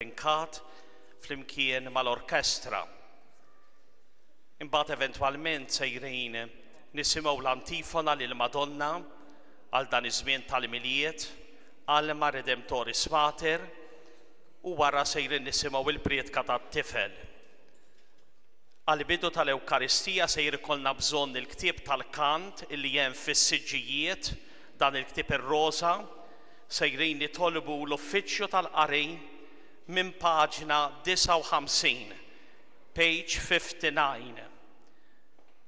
Magnificat flimkien mal-orkestra. Imbagħad eventwalment sejrin nisimgħu l-antifona lil Madonna għal dan iż-żmien tal-miliet, Alma Redemptoris Mater, u wara sejrin nisimgħu il-priedka tat-tifel. Għal-bidu tal-Ewkaristija sejr ikollna bżonn il-ktieb tal-kant illi hemm fis-siġġijiet, dan il-ktieb ir-roża, sejrin nitolbu l-uffiċċju tal-qari minn paġna 59, page 59.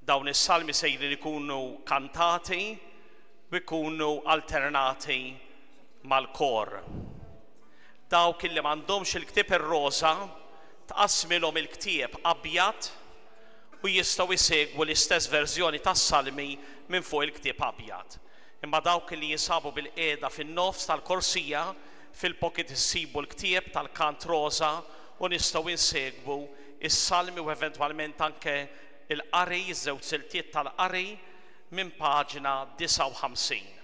Dawn is-salmi sejrin ikunu kantati u jkunu alternati mal-kor. Dawk illi m'għandhomx il-ktieb ir-roża tqassmilhom il-ktieb abjad u jistgħu jsegwu l-istess verżjoni tas-salmi minn fuq il-ktieb abjad. Imma dawk li jinsabu bil-qiegħda fin-nofs tal-korsija fil-pocket issibu l-ktieb tal-kant roża u nistgħu insegwu is-salmi u eventwalment anke il-qari, iż-żewġ siltiet tal-qari minn paġna 59.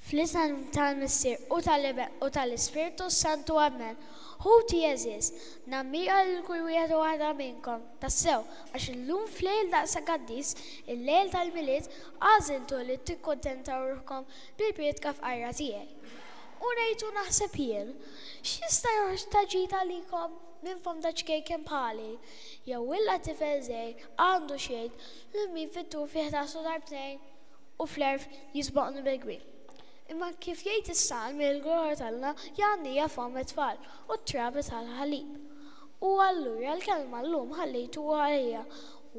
Fl-isem tal-Missier u tal-Ispiritu Santu Amen. Ħuti Jeżis, nammira l-kull wieħed u waħda minnkom. Tassew, għax illum fl-lejl daqsa qaddis, il-lejl tal-miliet, għażiltu li tikkontentaw ruħkom bil-biet kaf qarra tiegħi. U ngħidu naħseb jien, x'jista' joħroġ taġit għalikom minn fom daċkejken bħali, jew illa tifel żgħir għandu xejn li min fit-tur fih tasu darbtejn u fl-erf jisbaqnu bil-gwin. Imma kif jgħid is-salm il-għor tagħna jgħannija fom it-tfal u t-trabi tal-ħalib. U allura l-kelma llum ħallejtu għalija.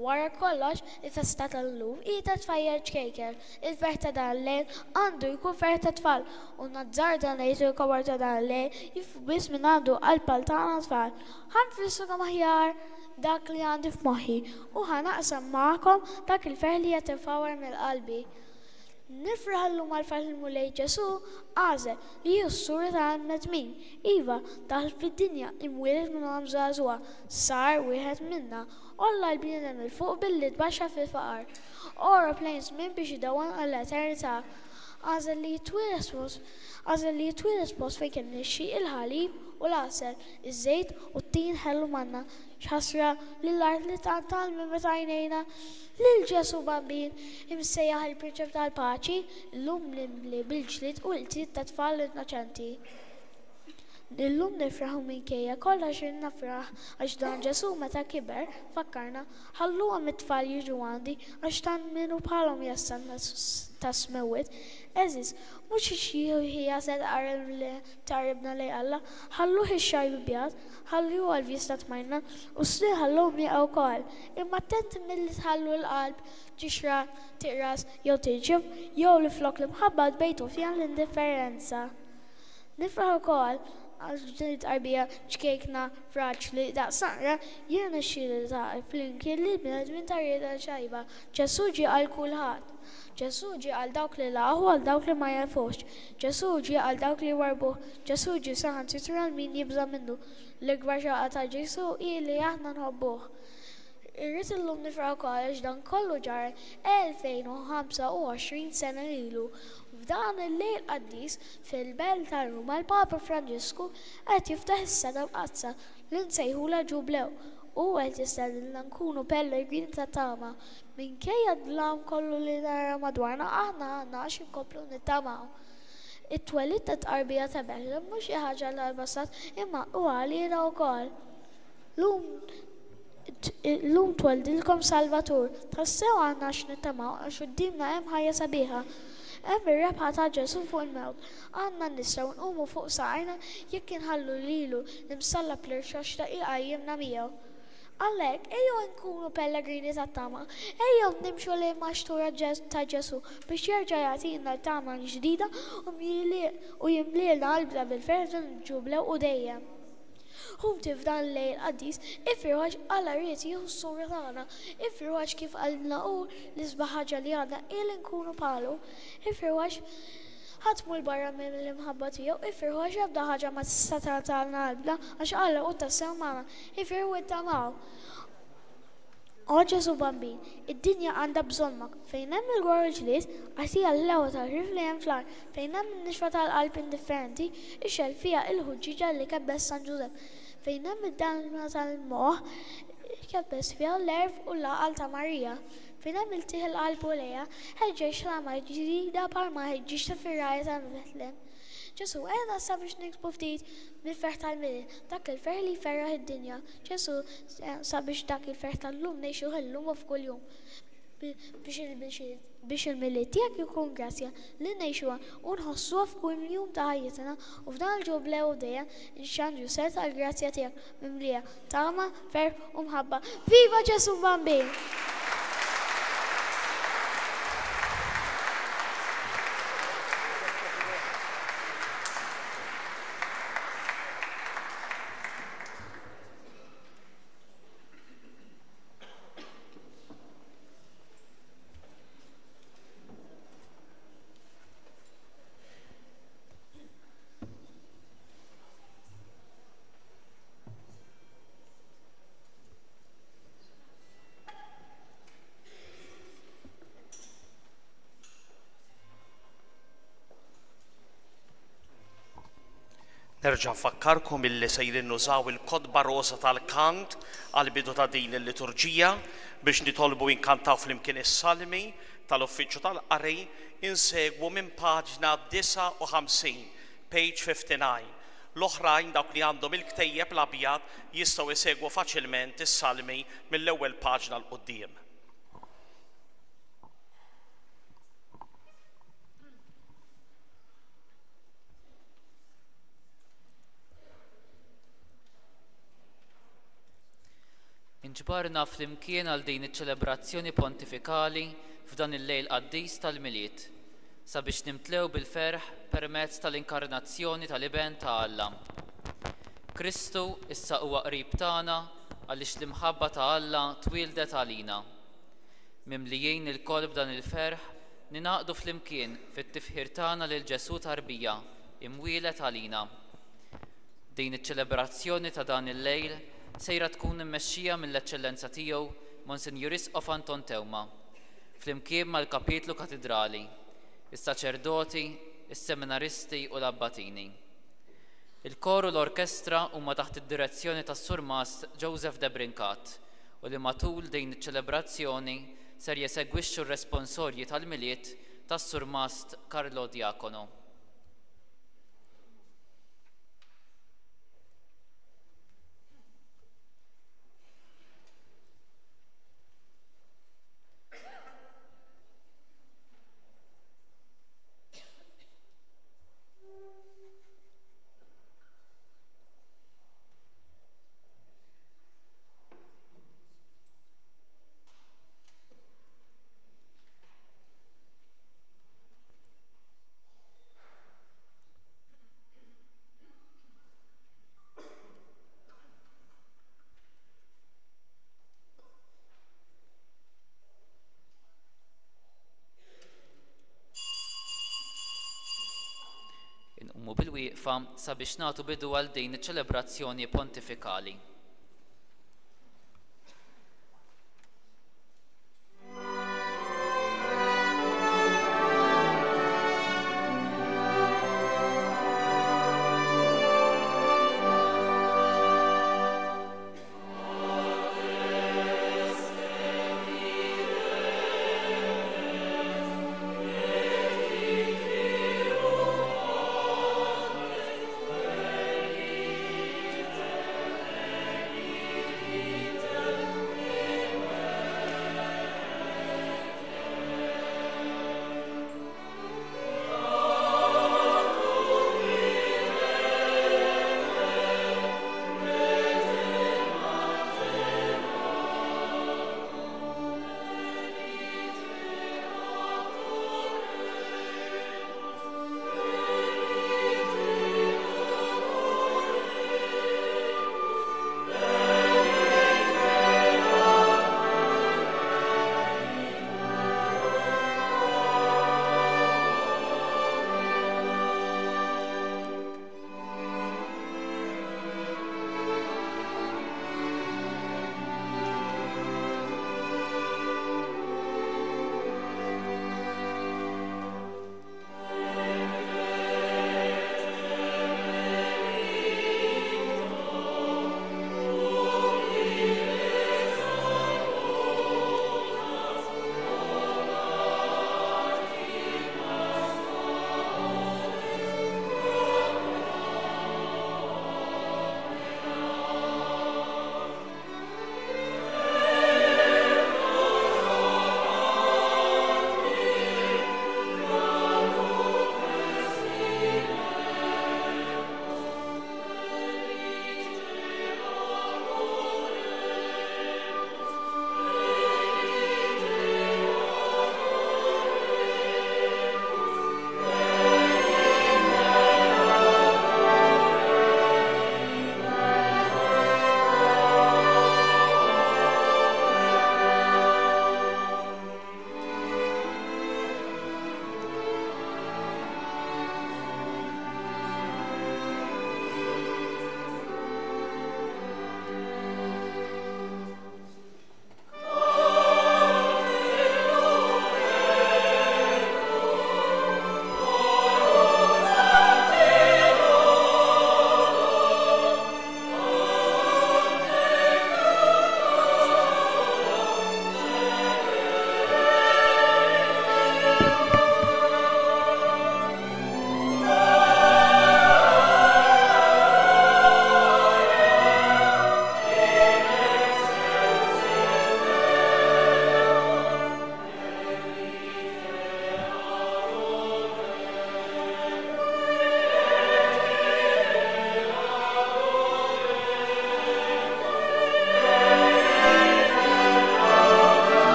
Wara kollox, il-festa tal-lum qiegħda tfajjar ċkejkel. Il-ferħ ta' dan il-lejl għandu jkun ferħ ta' tfal u nazzar dan ngħid il-kobor ta' dan il-lejl jifbu biss minn għandu qalb tagħna tfal. Ħanfissukom aħjar dak li għandi f'moħħi u ħanaqsam magħkom dak il-ferħ li qed infawar mill-qalbi. Nifraħallum għal-falmu lej Ġesu għażel li s-sura ta' nedmin. Iva, daħl fid-dinja imwieled minn għam żagħżugħa, sar wieħed minna. Olla l-bniedem il-fuq billi tbaxxa fil-faqar. Aeroplanes minn biex jidawwan għall-eternità. Għażel li jitwieles post fejn kien nixxi il-ħalib u l-għasel, iż-żejt u t-tin ħellu manna. X'ħasra l-art li tantal minn meta għajnejna lil Ġesu bambin imsejjaħ il-prinċep tal-paċi l-lum li bil-ġlid u l-tit ta' tfal innoċenti. Illum nifraħu minkejja kollox nafraħ għax dan Ġesu meta kiber fakkarna ħallu it-tfal jiġu għandi għax tan minnu bħalhom jassan ta' smewit. Eżis, mhux hija se taribna lej Alla, ħallu ix-xajb bjad, ħallu għal-vista tmajna u sli ħallu miegħu wkoll. Imma attent milli tħallu l-qalb ġixra tiqras jew tiġib jew li flok li mħabba tbejtu fija l-indifferenza. Nifraħ ukoll għal arbija ċkejkna fraċ li daqsaqra jiena xili ta' flimkien li bnedmin tarjeda ċajba. Ġesu ġie għal kulħadd. Ġesu ġie għal dawk li laħu għal dawk li ma jafux. Ġesu ġie għal dawk li warbuh. Ġesu ġie saħan titral min jibża minnu. L-ikbar xaqa ta' Ġesu ili aħna nħobbuh. Irrid illum nifraħ ukoll għax dan kollu ġar 2025 sena ilu. F'dan il-lejl qaddis fil-belt ta' Ruma l-Papa Franġisku qed jiftaħ is-sena mqazza li nsejħula Ġublew u qed jistedilna nkunu pellegrini ta' tama. Minkejja d-dlam kollu li nara madwarna aħna għandna għax inkomplu nittamaw. It-twelid ta' tqarbija ta' Betlem mhux xi ħaġa l-passat imma huwa għalina wkoll. Lum twelidilkom Salvatur, tassew għandna x'nittamaw għax qudiemna hemm ħajja sabiħa. Hemm ir-rebħa ta' Ġesu fuq il-mewt. Għandna nistgħu nqumu fuq saqajna jekk inħallu lilu nimsallab l-irxax ta' iqajjimna miegħu. Għalhekk ejjew nkunu pellegrini tat-tama, ejjew nimxu lejn maxtura ta' Ġesu biex jerġa' jagħtina tama ġdida u jimlielna qalbna bil-ferħ Ġublew u dejjem. Ħuti f'dan l-lejl qaddis, ifirħax Alla rrid jieħu s-sura tagħna, ifirħax kif qalbna u l-isbaħ ħaġa li għandna il nkunu bħalu, ifirħax ħatmu l-barra mill-imħabba tiegħu, ifirħax ebda ħaġa ma tista' tagħna qalbna għax Alla u tassew magħna, ifirħu ittamaw. O Ġesu bambin, id-dinja għandha bżonnok, fejn hemm il-gwerra ġlied, għatija l-lewa tal-rif li hemm fl-ar, fejn hemm in-nixfa tal-qalb indifferenti, ixxel fiha il-ħuġġiġa li kebbes San Ġusepp, fejn hemm id-dalma tal-moħħ, kebbes fiha l-erf u l-laqal ta' Marija, fejn hemm il-tieħ il-qalb u lejha, ħeġġeġ ħlama ġdida bħalma ħeġġiex ta' fir-rajja ta' Betlem. Ġesu, għedna sabiex niksbu ftit mill-ferħ tal-mili, dak il-ferħ li ferraħ id-dinja. Ġesu, sabiex dak il-ferħ tal-lum nejxu ħellum u f'kull jum. Biex il-mili tijak jukun grazzja li nejxuha u nħossuha f'kull jum ta' ħajjitna u f'dan il-Ġublew dejjem nxandru ser tal-grazzja tijak mimlija tama, ferħ u mħabba. Viva Ġesu bambin! Nerġa' nfakkarkom illi sejrin nużaw il-kodba rosa tal-kant għal-bidu ta' din il-liturġija biex nitolbu inkantaw flimkien is-salmi tal-uffiċċju tal-qari insegwu minn paġna 59, page 59. L-oħrajn dawk li għandhom il-ktejjeb l-abjad jistgħu jsegwu faċilment is-salmi mill-ewwel paġna l-qudiem. Inġbarna flimkien għal din iċ-ċelebrazzjoni pontifikali f'dan il-lejl qaddis tal-miliet sabiex nimtlew bil-ferħ permezz tal-inkarnazzjoni tal-iben ta' Alla. Kristu issa huwa qrib tagħna għaliex l-imħabba ta' Alla twieldet għalina. Mimlijin il-kol b'dan il-ferħ ninaqdu flimkien fit-tifħir tagħna lil Ġesu tarbija imwielet għalina. Din iċ-ċelebrazzjoni ta' dan il-lejl sejra tkun immexxija mill-eċċellenza tiegħu Monsignor Isqof Anton Tewma, flimkien mal-Kapitlu Katedrali, is-saċerdoti, is-seminaristi u l-abbatini. Il-koru l-orkestra huma taħt id-direzzjoni tas-Sur Mast Joseph de Brincat u li matul din iċ-ċelebrazzjoni ser jesegwixxu r-responsorji tal-miliet tas-Sur Mast Carlo Diacono. Qumu bil-wieqfa sabiex nagħtu bidu għal din iċ-ċelebrazzjoni pontifikali.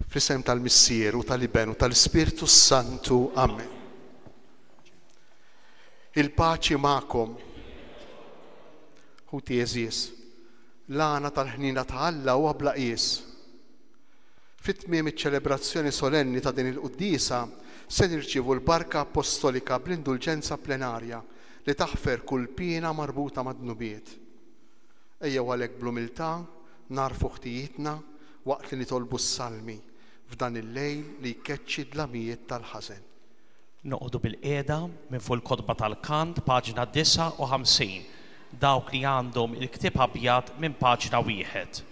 Fl-isem tal-Missier u tal-Iben u tal-Spiritu Santu. Amen. Il-paċi ma'kom. Ħuti eżies, l-għana tal-ħnina ta' Alla huwa bla qies. Fit-tmiem iċ-ċelebrazzjoni solenni ta' din il-Quddisa se nirċievu l-barka apostolika bl-indulġenza plenarja li taħfer kull pina marbuta mad-dnubiet. Ejjew għalhekk bl-umiltà narfu ħtijietna waqt li nitolbu s-salmi f'dan il-lejl li jkeċċi d-dlamijiet tal-ħażen. Noqogħdu bil-qiegħda minn fuq il-kotba tal-Kant paġna 59, dawk li għandhom il-ktieb abjad minn paġna 1.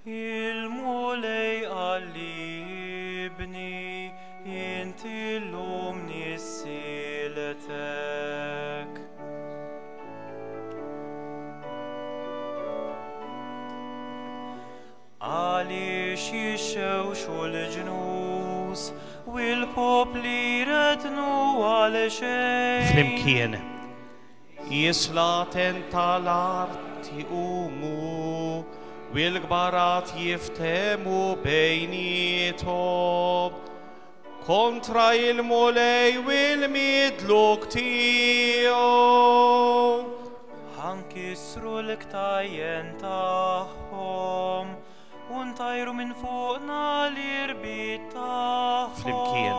Il-mulej għallibni inti l-lum nissiletek. Għaliex jixxewxu l-ġnus u l-popli rednu għal xejn. Flimkien, jislaten tal-art jiqumu u l-gbarat jiftemu bejnietom kontra il-mulej u l-midluk tiegħu. Ħankisru l-ktajjen tagħhom u ntajru minn fuqna l-irbit tagħhom. Flimkien.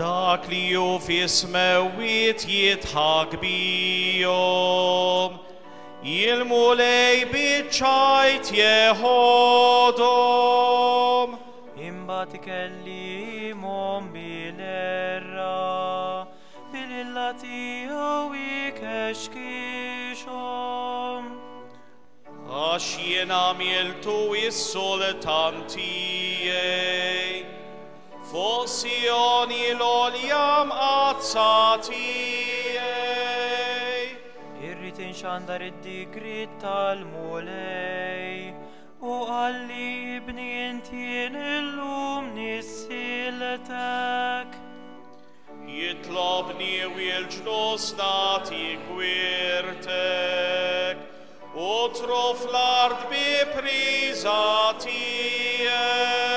Dak li ju fismewit jitħak bijom, il-mulej biċċajt jeħodom. Imbagħad ikellimhom bil-erra, bil-illa tiegħu ikexkixhom. Għax jien għamiltu is-sultan tiegħi, fuq Sjoni l-għolja mqazza tiegħi. Irrid inxandar id-digrit tal-mulej u għalli ibni intien illum nissiletek. Jitlobni u l-ġnus nagħti gwirtek u trof l-ard bi priża tiegħek.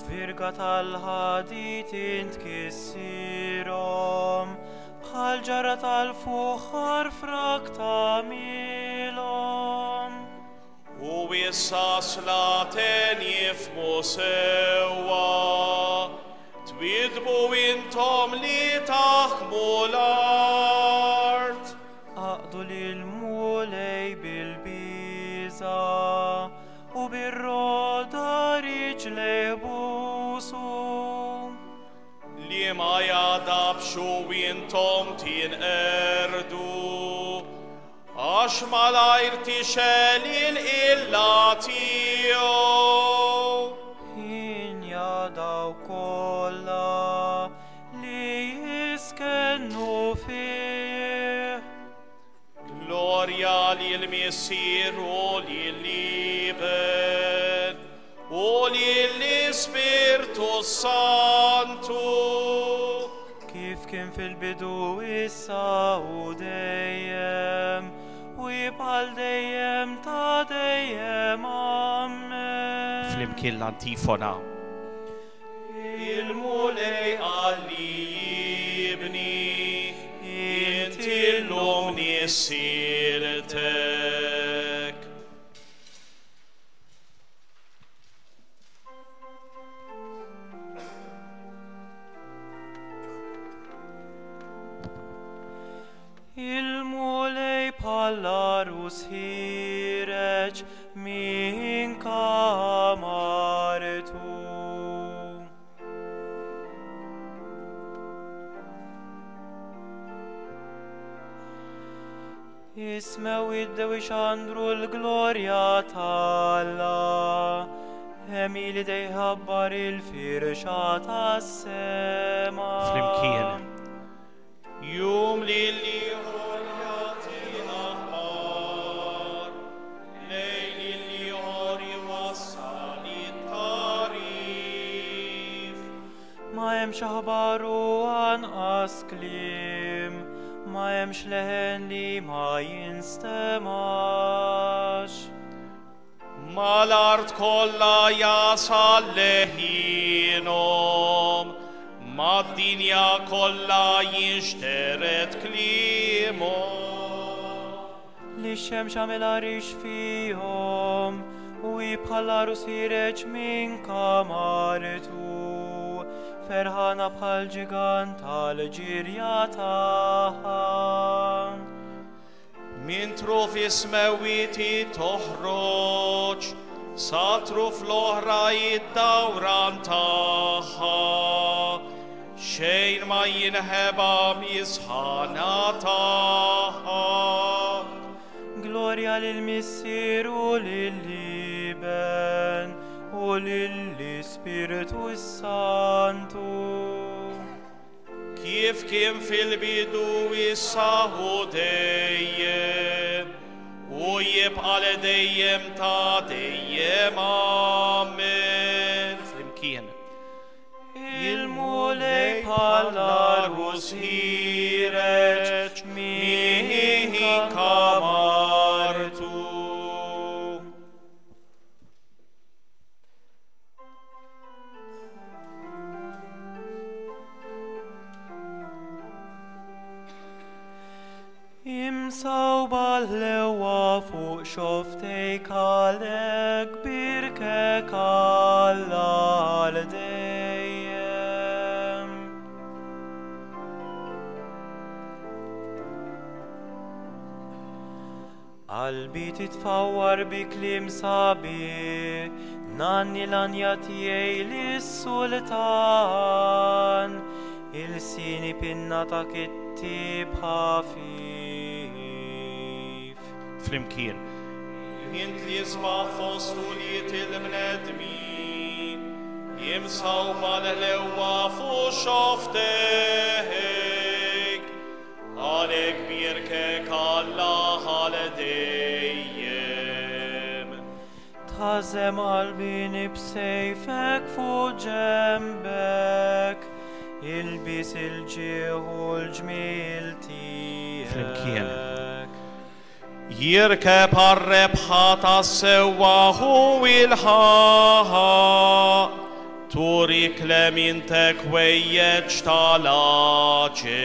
Virga tal-ħadit intkissirhom bħal ġara tal-fuħar frak tagħmilhom. U issa slaten jifmu sewwa, twidbu intom li taħkmu l-art. Aqdu lil-mulej bil-biża u bir-roda riġlej busu. Li ma jadabxu intom tinqerdu, għax malajr tixel il-illa tiegħu. Injadaw kollha li jiskennu fih. Glorja lill-Missier u lill-Iben u lill-Ispirtu Santu. Kif kien fil-bidu issa u dejjem u jibqal dejjem ta' dejjem. Amen. Flimkien l-antifona. Il-mulej għalli jibni, inti l-lum nissiletek. Il-mulej bħall-arus ħireġ min kamartu. Ismew iddew ixandru l-glorja tal-Alla, Emili dejħabbar il-firxa tas-sema. Flimkien. Jum li ħorjati aħbar, lejn li ħori wa M'hemmx aħbar u anqas kliem, ma hemmx leħen li ma jinstemax. Ma l-art kollha jasal leħinhom, ma d-dinja kollha jinxteret kliemhom. Li x-xemx għamilha rix fihom, u jibħallaru sireċ minn kamartu, ferħana bħal ġigant tal-ġirja taħħa. Min truf ismewiti toħroġ, satru fl-oħra jiddawran taħħa, xejn ma jinħeba misħana taħħa. Gloria lil-Missir u lil-Liben u lill-Ispiritu Santu. Kif kien fil-bidu issa u dejjem, u jibqa' dejjem ta' dejjem, amen. Flimkien. Il-mulej bħala rus ħireġ min kamartu. Imsawba l-lewa fuq xoftejk għalek birkek Alla għal-dejjem. Qalbi titfawwar bi kliem sabi, nanni l-anja tiegħi lis-sultan, il-sini pinna ta' kittib ħafif. Flimkien. Jint li jisma' fostuliet il-bnedmin, jimsawba l-lewa fuq xoftejk, għalek birkek Alla għal-dejjem. Tħażem qalbini b'sejfek fuq ġembek, ilbis il-ġieħu l-ġmil tiegħek. Jirkeb għar-rebħa tas-sewwa hu il-ħaħa, turik lemintek wejjeġ tal-aġeb.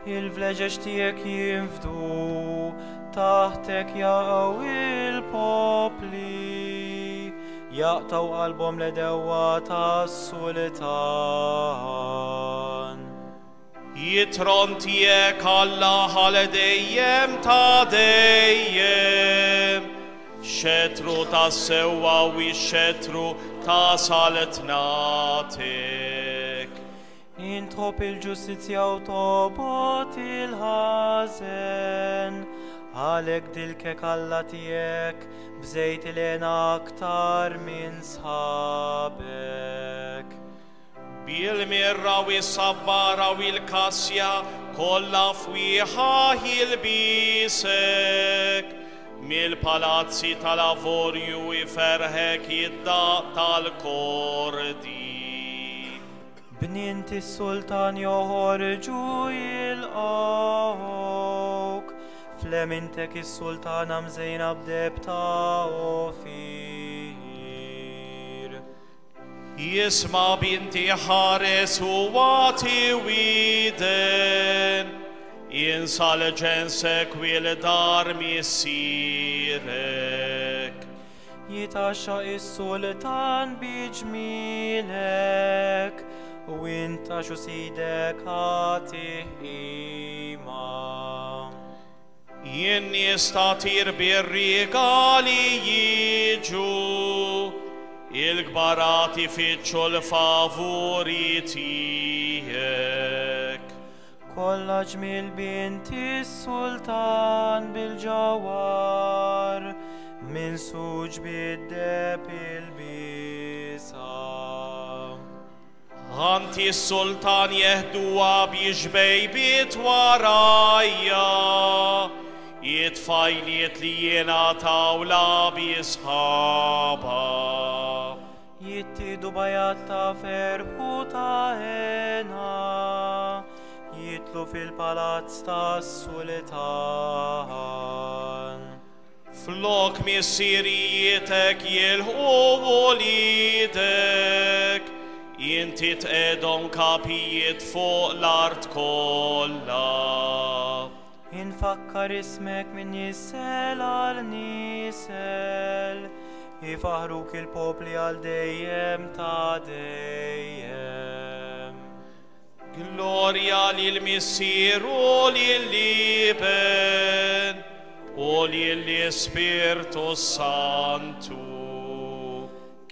Il-vleġeġ tiegħek jinfdu, taħtek jaqgħu il-popli, jaqtaw qalbhom l-edewwa tas-sultan. Jitron tiegħek Alla għal-dejjem ta' dejjem, xetru tas-sewwa u x-xetru ta' saltnatek. Intħobb il-ġustizzja u tobot il-ħażen, għalek dilkek Alla tiegħek bżejt il-għena aktar minn sħabek. Bil-mirra u s-sabbara u l-kassja kollha fwieħa jilbisek, mil-palazzi tal-avorju iferħek jiddaq tal-kordi. Bninti s-sultan joħorġu jilqawk, flemintek is-sultana mżejna b'deb ta' ofir. Jisma' binti ħares u għati widen, jinsal ġensek u l-dar missirek. Jitaxxa is-sultan biġmilek, u inta xu sidek ħatih ima. Jien nistatir bir-rigali jiġu, il-gbarati fitxu l-favuri tiegħek. Kollha ġmiel binti s-sultan bil-ġawar, min suġ bid-deb il-bisa. Għanti s-sultan jeħduha biex bejbit warajja, jitfajliet li jiena tawla bisħaba. Jittidu jieħdu bajat ta' ferħu ta' ena, jitlu fil-palazz ta' sultan. Flok missirietek jilħu wolidek, inti t'edhom kapijiet fuq l-art kollha. Infakkar ismek minn nisel għal nisel, ifaħruk il-popli għal dejjem ta' dejjem. Gloria lil Missir u lil-Liben u lill-Ispirtu Santu.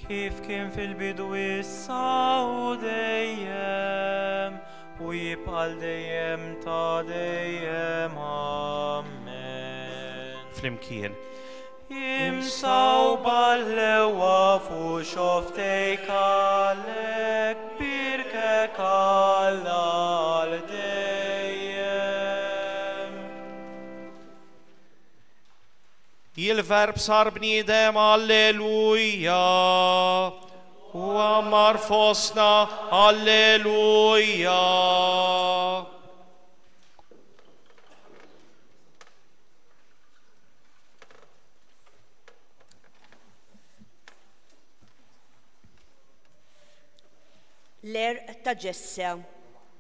Kif kien fil-bidu issa u dejjem, u jibqal dejjem ta' dejjem. Amen. Flimkien. Imsaw bal-lewa fu xoftejk għalek, birkek għal dejjem. Il-verb sar bniedem, alleluja, u għammar fosna, alleluja. L-erq ta' Ġesse,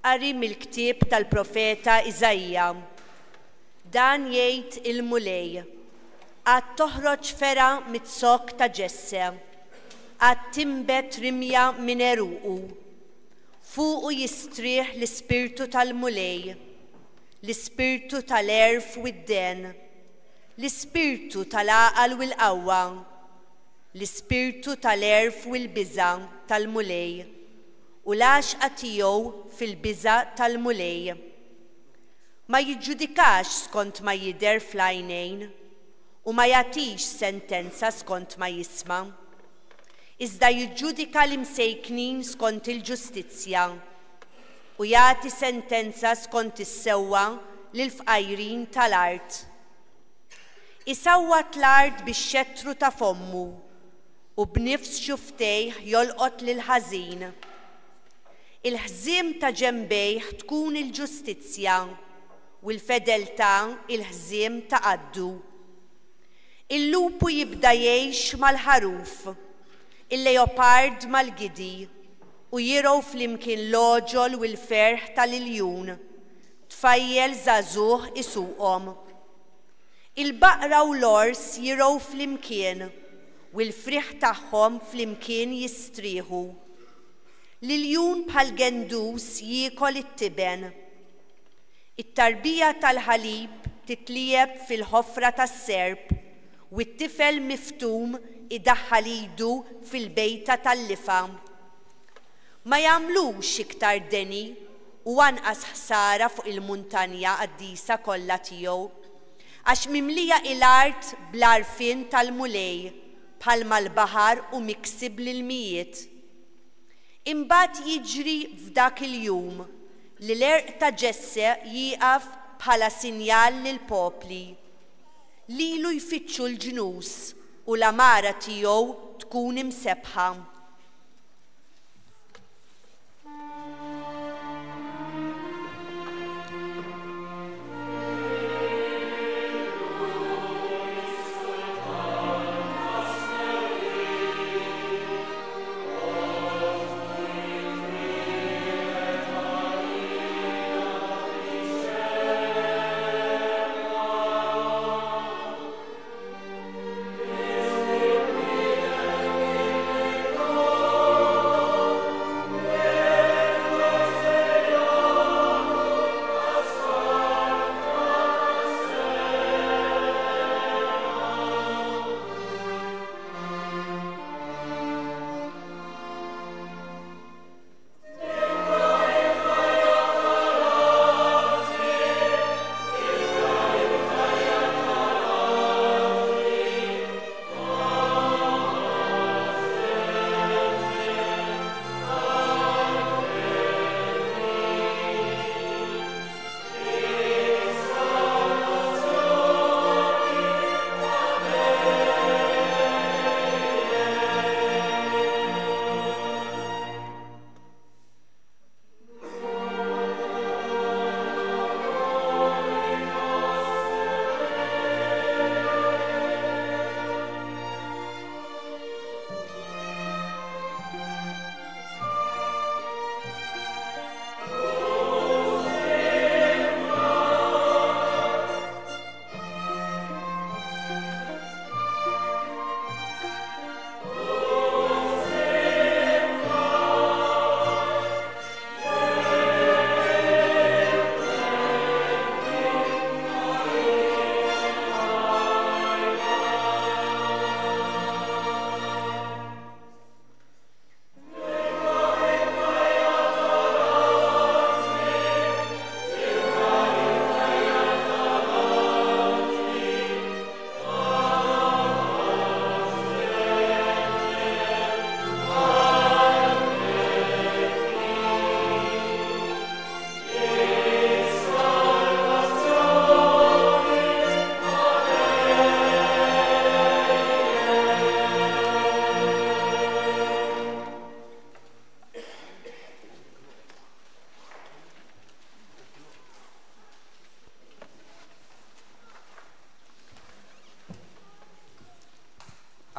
qari mill-ktieb tal-profeta Iżajja. Dan jgħid il-mulej, għad toħroġ fera mit-sok ta' Ġesse, għad timbet rimja minn eruqu. Fuqu jistrieħ l-ispirtu tal-mulej, l-ispirtu tal-erf u d-den, l-ispirtu tal-aqal u l-qawwa, l-ispirtu tal-erf u l-biża tal-mulej, u l-għaxqa tiegħu fil-biża tal-mulej. Ma jiġġudikax skont ma jidher fl-għajnejn u ma jagħtix sentenza skont ma jisma'. Iżda jiġġudika l-imsejknin skont il-ġustizzja u jagħti sentenza skont is-sewwa lill-fqajrin tal-art. Isawwat l-art bix-xettru ta' fommu u b'nifs xuftejh jolqot lil-ħażin. Il-ħżiem ta' ġembejh tkun il-ġustizzja u l-fedeltà il-ħżiem ta' qaddu. Il-lupu jibda jgħix mal-ħaruf, il-leopard mal-gidi u jirow flimkien l-oġol u l-ferħ tal-iljun, tfajjel żagħżugħ isuqhom. Il-baqra u l-ors jirow flimkien u l-friħ tagħhom flimkien jistrieħu. L-iljun bħal gendus jiekol it-tiben. It-tarbija tal-ħalib titlieb fil-ħofra tas-serb u t-tifel miftum idaħħal idu fil-bejta tal-lifa. Ma jagħmlux iktar deni u anqas ħsara fuq il-muntanja qaddisa kollha tiegħu, għax mimlija il-art bl-arfien tal-mulej bħalma l-baħar u miksib l-mijiet. Imbagħad jiġri f'dak il-jum li l-erq ta' Ġesse jieqaf bħala sinjal lill-popli. Lilu jfittxu l-ġnus u l-amara tiegħu tkun imsebħa.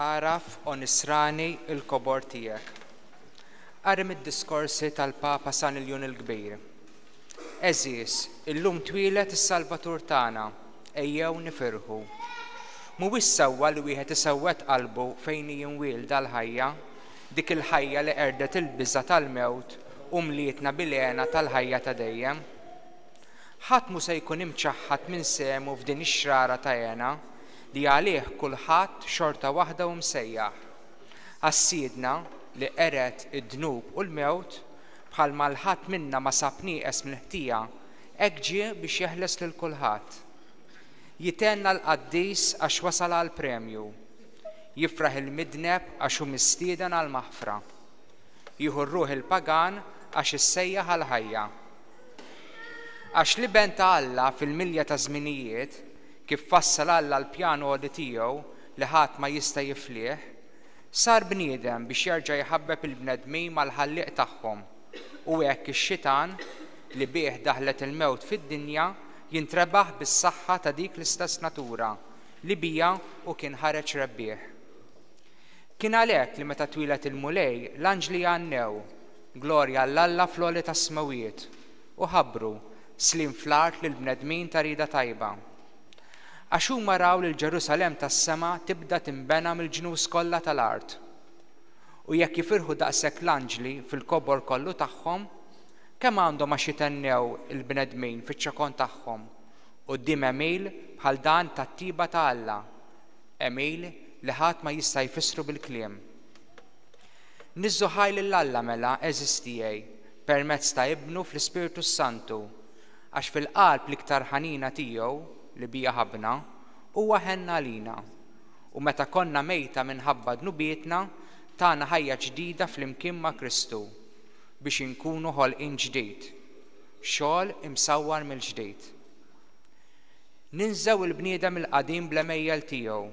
Araf o nisrani il-kobor tiegħek. Qari mid-diskorsi tal-Papa San Iljon il-Kbir. Eżis, illum twilet is-Salvatur tagħna, ejjew nifirħu. Mhuwiex sewwa li wieħed isewwet qalbu fejn jinwielda l-ħajja, dik il-ħajja li qerdet il-biża' tal-mewt u mlietna bil-għena tal-ħajja ta' dejjem. Ħadd mu se jkun imċaħħad minn semu f'din ix-xrara ta' għena li għalih kulħadd xorta waħda u msejjaħ. Għas-Siedna li qeret id-dnub u l-mewt bħalma l-ħadd minna ma sab nieqes mill-ħtija hekk ġie biex jeħles lil kulħadd. Jitenna l-qaddis għax wasal għal premju. Jifraħ il-midneb għax hu mistieden għal maħfra. Jieħu r-ruħ il-pagan għax issejjaħ għal ħajja. Għax li ben ta' Alla fil-milja ta' żminijiet kif fassal Alla l-pjanu għodi tiegħu li ħadd ma jista' jiflih, sar bniedem biex jerġa' jħabbeb il-bnedmin mal-ħalliq tagħhom u hekk ix-xitan li bih daħlet il-mewt fid-dinja jintrebaħ bis-saħħa ta' dik l-istess natura li bija u kien ħareġ rebbieħ. Kien għalhekk li meta twilet il-mulej l-anġli għannew glorja l-Alla fl-għoli tas-smawiet u ħabbru slim fl-art lill-bnedmin ta' rida tajba. Għax huma raw li l-Ġerusalemm tas-sema tibda tinbena mill-ġnus kollha tal-art. U jekk jifirħu daqshekk l-anġli fil-kobor kollu tagħhom, kemm għandhom għax jitennew il-bnedmin fiċ-ċokon tagħhom quddiem emil bħal dan tat-tiba ta' Alla, emil li ħadd ma jista' jfissru bil-kliem. Niżżu ħajl lill-Alla mela eżistijej permezz ta' Ibnu fl-Ispiritu Santu, għax fil-qalb l-iktar ħanina tiegħu li bija ħabna huwa ħenna lina u meta konna mejta minħabba dnubietna tagħna ħajja ġdida flimkien ma' Kristu biex inkunu ħolqien ġdid, xogħol imsawwar mill-ġdid. Ninżew il-bniedem il-qadim bl-emejjel tiegħu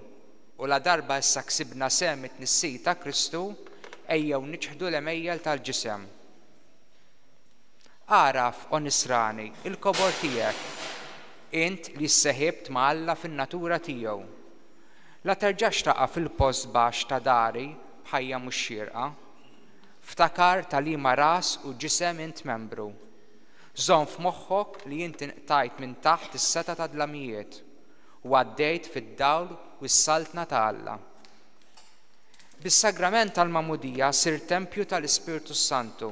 u la darba issa ksibna sem it-tnissij ta' Kristu ejjew niċħdu l-emejjel tal-ġisem. Araf o nisrani il-kobor tiegħek, int li sseħibt ma' Alla fin-natura tiegħu. La terġax taqa' fil-post baxx ta' dari b'ħajja mhux xierqa. Ftakar ta' liema ras u ġisem int membru. Żomm f'moħħok li int inqtajt minn taħt is-seta ta' dlamijiet u għaddejt fid-dawl u s-saltna ta' Alla. Bis-sagrament tal-Mamudija sir tempju tal-Ispirtu Santu.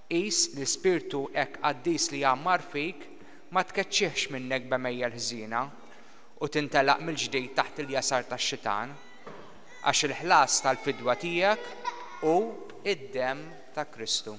Qis li l-Ispirtu hekk qaddis li jammar fik ma tkeċċiex minnek b'emejjel ħżina u tintelaq mill-ġdid taħt il-jasar tax-xitan għax il-ħlas tal-fidwa tiegħek u id-demm ta' Kristu.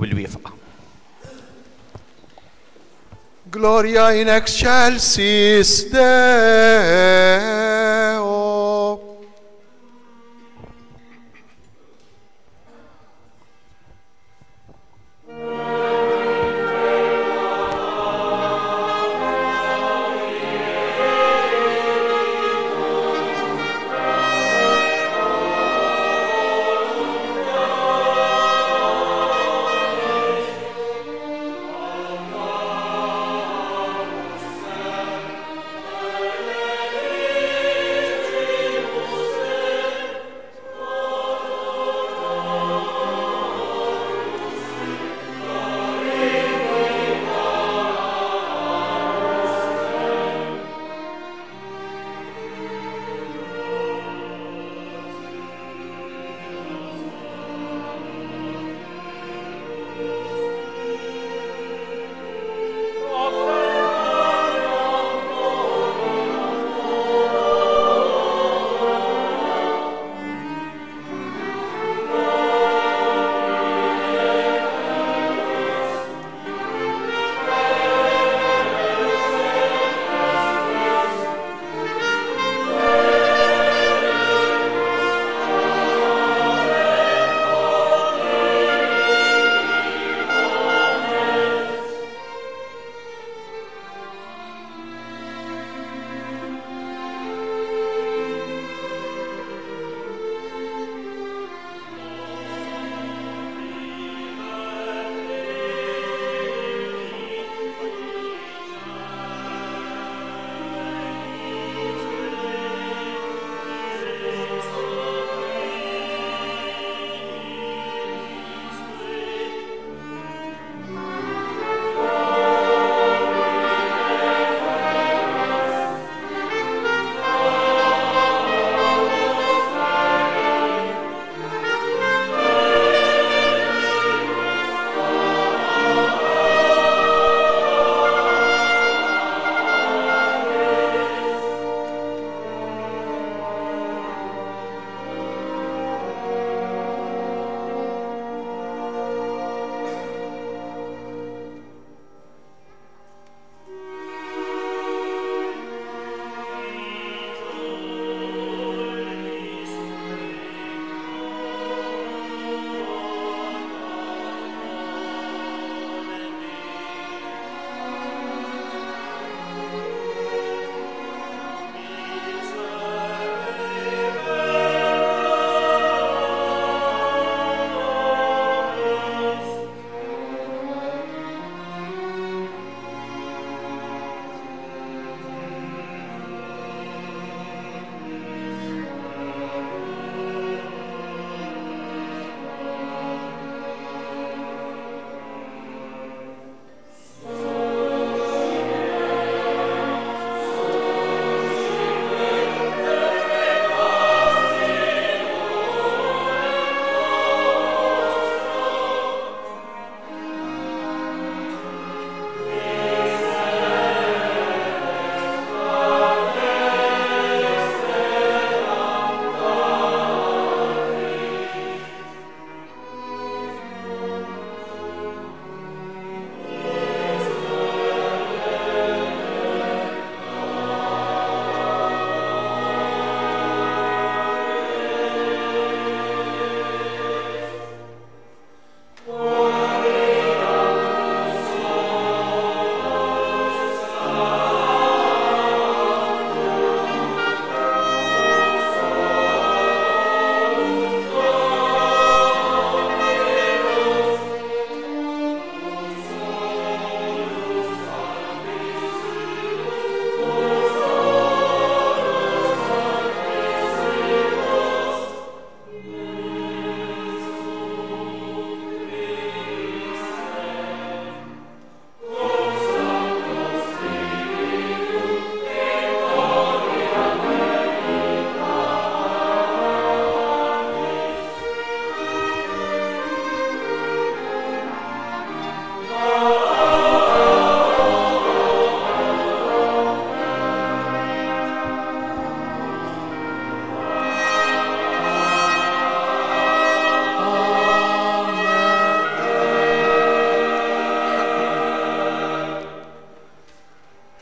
bil-wifqa. Gloria in excelsis Deo.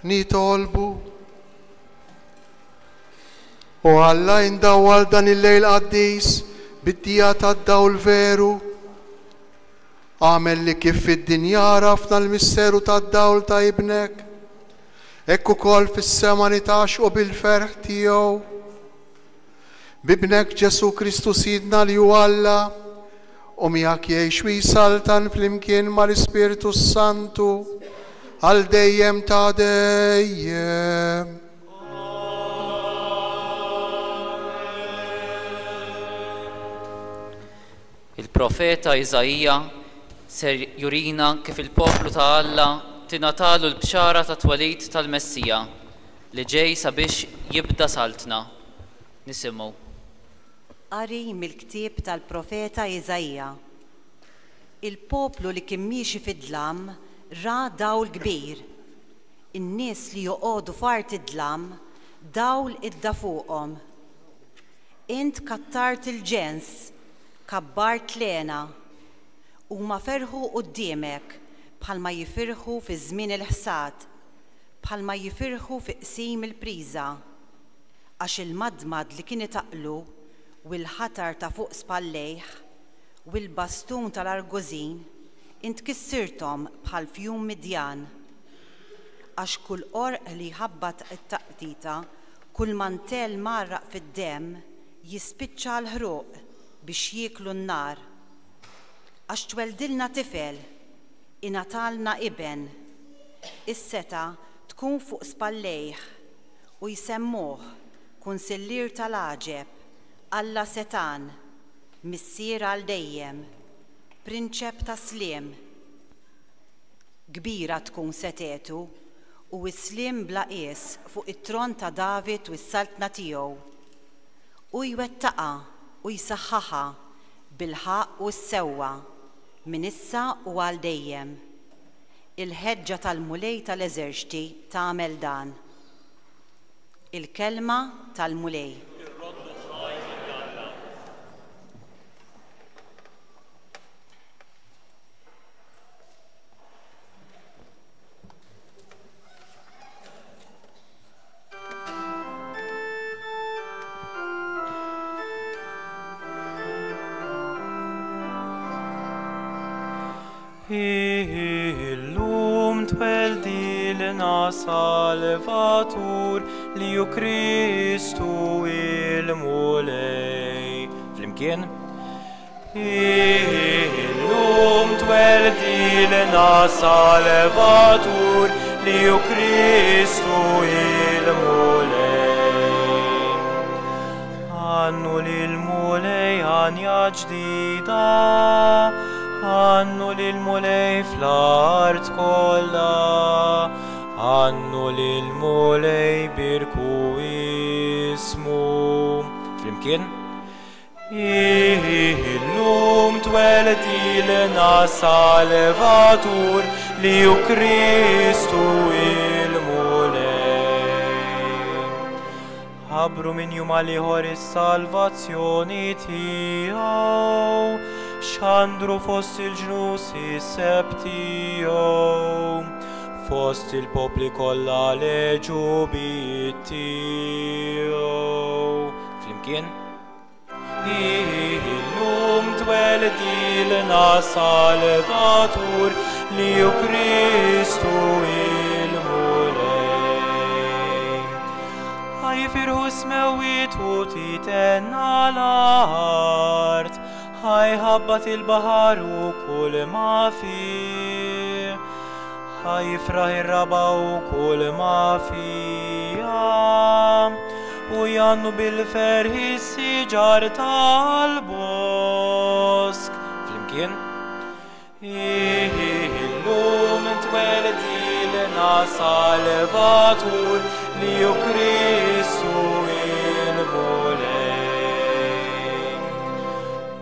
nitolbu. U Alla indawwal dan il-lejl qaddis bid-dija tad-dawl veru. Għamel li kif fid-dinja rafna l-misteru tad-dawl ta' ibnek. Ekk ukoll fis-sema nitaxqu bil-ferħ tiegħu. Bibnek Ġesu Kristu Sidna li hu Alla u miegħek jgħix u jisaltan flimkien mal-Ispiritu Santu għal dejjem ta' dejjem. Il-profeta Iżajja ser jurina kif il-poplu ta' Alla tingħatalu l-bxara ta' twelid tal-Messija li ġej sabiex jibda saltna. Nisimgħu. Qari mill-ktieb tal-profeta Iżajja. Il-poplu li kien miexi fid-dlam ra dawl kbir. In-nies li joqogħdu fart id-dlam dawl idda fuqhom. Int kattart il-ġens, kabbart lena, huma ferħu quddiemek bħalma jifirħu fi żmien il-ħsad, bħalma jifirħu fi qsim il-priża, għax il-madmad li kien itaqlu u l-ħatar ta' fuq spallejh u l-bastun tal-argożin int kissirtom bħal fjum Midjan. Għax kull qorq li ħabbat it-taqtita, kull mantel marraq fid-dem jispiċċa l-ħruq biex jieklu n-nar. Għax tweldilna tifel, inatalna iben, is-seta tkun fuq spallejh u jsemmuh kunsillier tal-Aġeb, Alla Setan, missier għal dejjem, prinċep ta' sliem. Kbira tkun setetu u s-sliem bla qies fuq it-tron ta' David u s-saltna tiegħu. U jwettaqa u jsaħħaħa bil-ħaq u s-sewwa min issa u għal dejjem. Il-ħeġġa tal-mulej tal-eżerċti tagħmel dan. Il-kelma tal-mulej. Illum tweldilna Salvatur li ju Kristu il-mulej. Flimkien. Illum tweldilna Salvatur li ju Kristu il-mulej. Għannu lil-mulej għanja ġdida, għannu lil-mulej fl-art kollha, għannu lil-mulej birku ismu. Flimkien. Illum tweldilna Salvatur li ju Kristu il-mulej. Ħabru min jum għal-ieħor is-salvazzjoni tiegħu, xandru fost il-ġnus is-sebtijow, fost il-popli kollha leġu bit-tiegħu. Flimkien. Illum tweldilna Salvatur li ju Kristu il-mulej. Ħajfirħu smewit u titenna l-art, ħajħabbat il-bahar u kull ma fih, ħajfraħ ir-raba u kull ma fija, u jannu bil-ferħ is-siġar tal-bosk. Flimkien. Illum tweldilna Salvatur li ju Kristu il-mulej.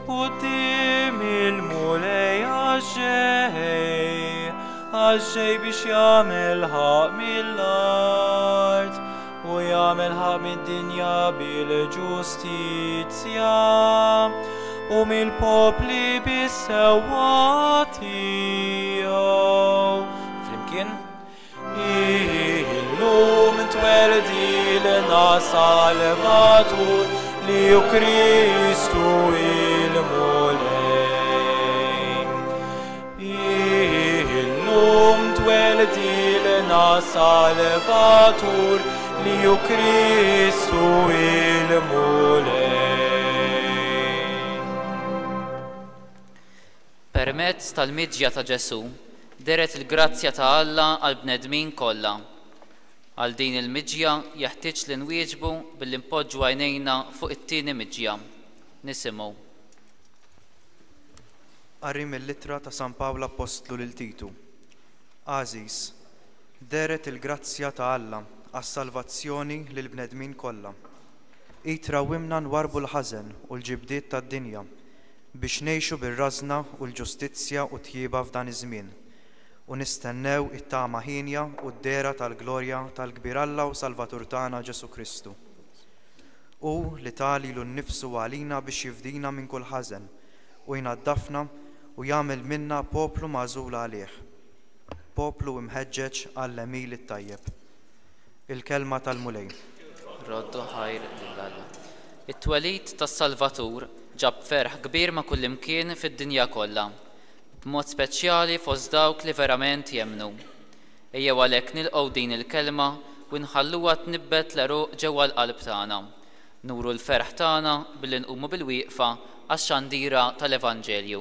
Qudiem il-mulej għaxġej biex jagħmel ħaq mill-art u jagħmel ħaq mid-dinja bil-ġustizzja u mill-popli bis-sewwa tiegħu. Flimkien. Salvatur liu Christu il-mulej. Illum twelidilna Salvatur liu Christu il-mulej. Permezz tal-miġja ta' Ġesu, deret il-grazzja ta' Alla għal bnedmin kollha. Għal din il-miġja jeħtieġ li nwieġbu billi npoġġu għajnejna fuq it-tieni miġja. Nisimgħu. Qari mill-littra ta' San Pawlu Apostlu lil Titu. Għażiż, deret il-grazzja ta' Alla għas-salvazzjoni lil bnedmin kollha. Itrawimna nwarbu l-ħażen u l-ġibdiet tad-dinja biex ngħixu bir-rażna u l-ġustizzja u tjieba f'dan iż-żmien u nistennew it-tama ħinja u d-dera tal-glorja tal-Kbir Alla u Salvatur tagħna Ġesu Kristu. U li tali lu nnifsu għalina biex jifdina minn kull ħażen u jnaddafna u jagħmel minna poplu magħżul għalih, poplu imħeġġeġ għall-emil it-tajjeb. Il-kelma tal-mulej. Roddu ħajr lill-Alla. It-twelid tas-Salvatur ġab ferħ kbir ma' kull imkien fid-dinja kollha, b'mod speċjali fost dawk li verament jemnu. Ejjew għalhekk nilqgħu din il-kelma u nħalluha tnibbet l-għeruq ġewwa l-qalb tagħna. Nuru l-ferħ tagħna billi nqumu bil-wieqfa għax-xandira tal-Evanġelju.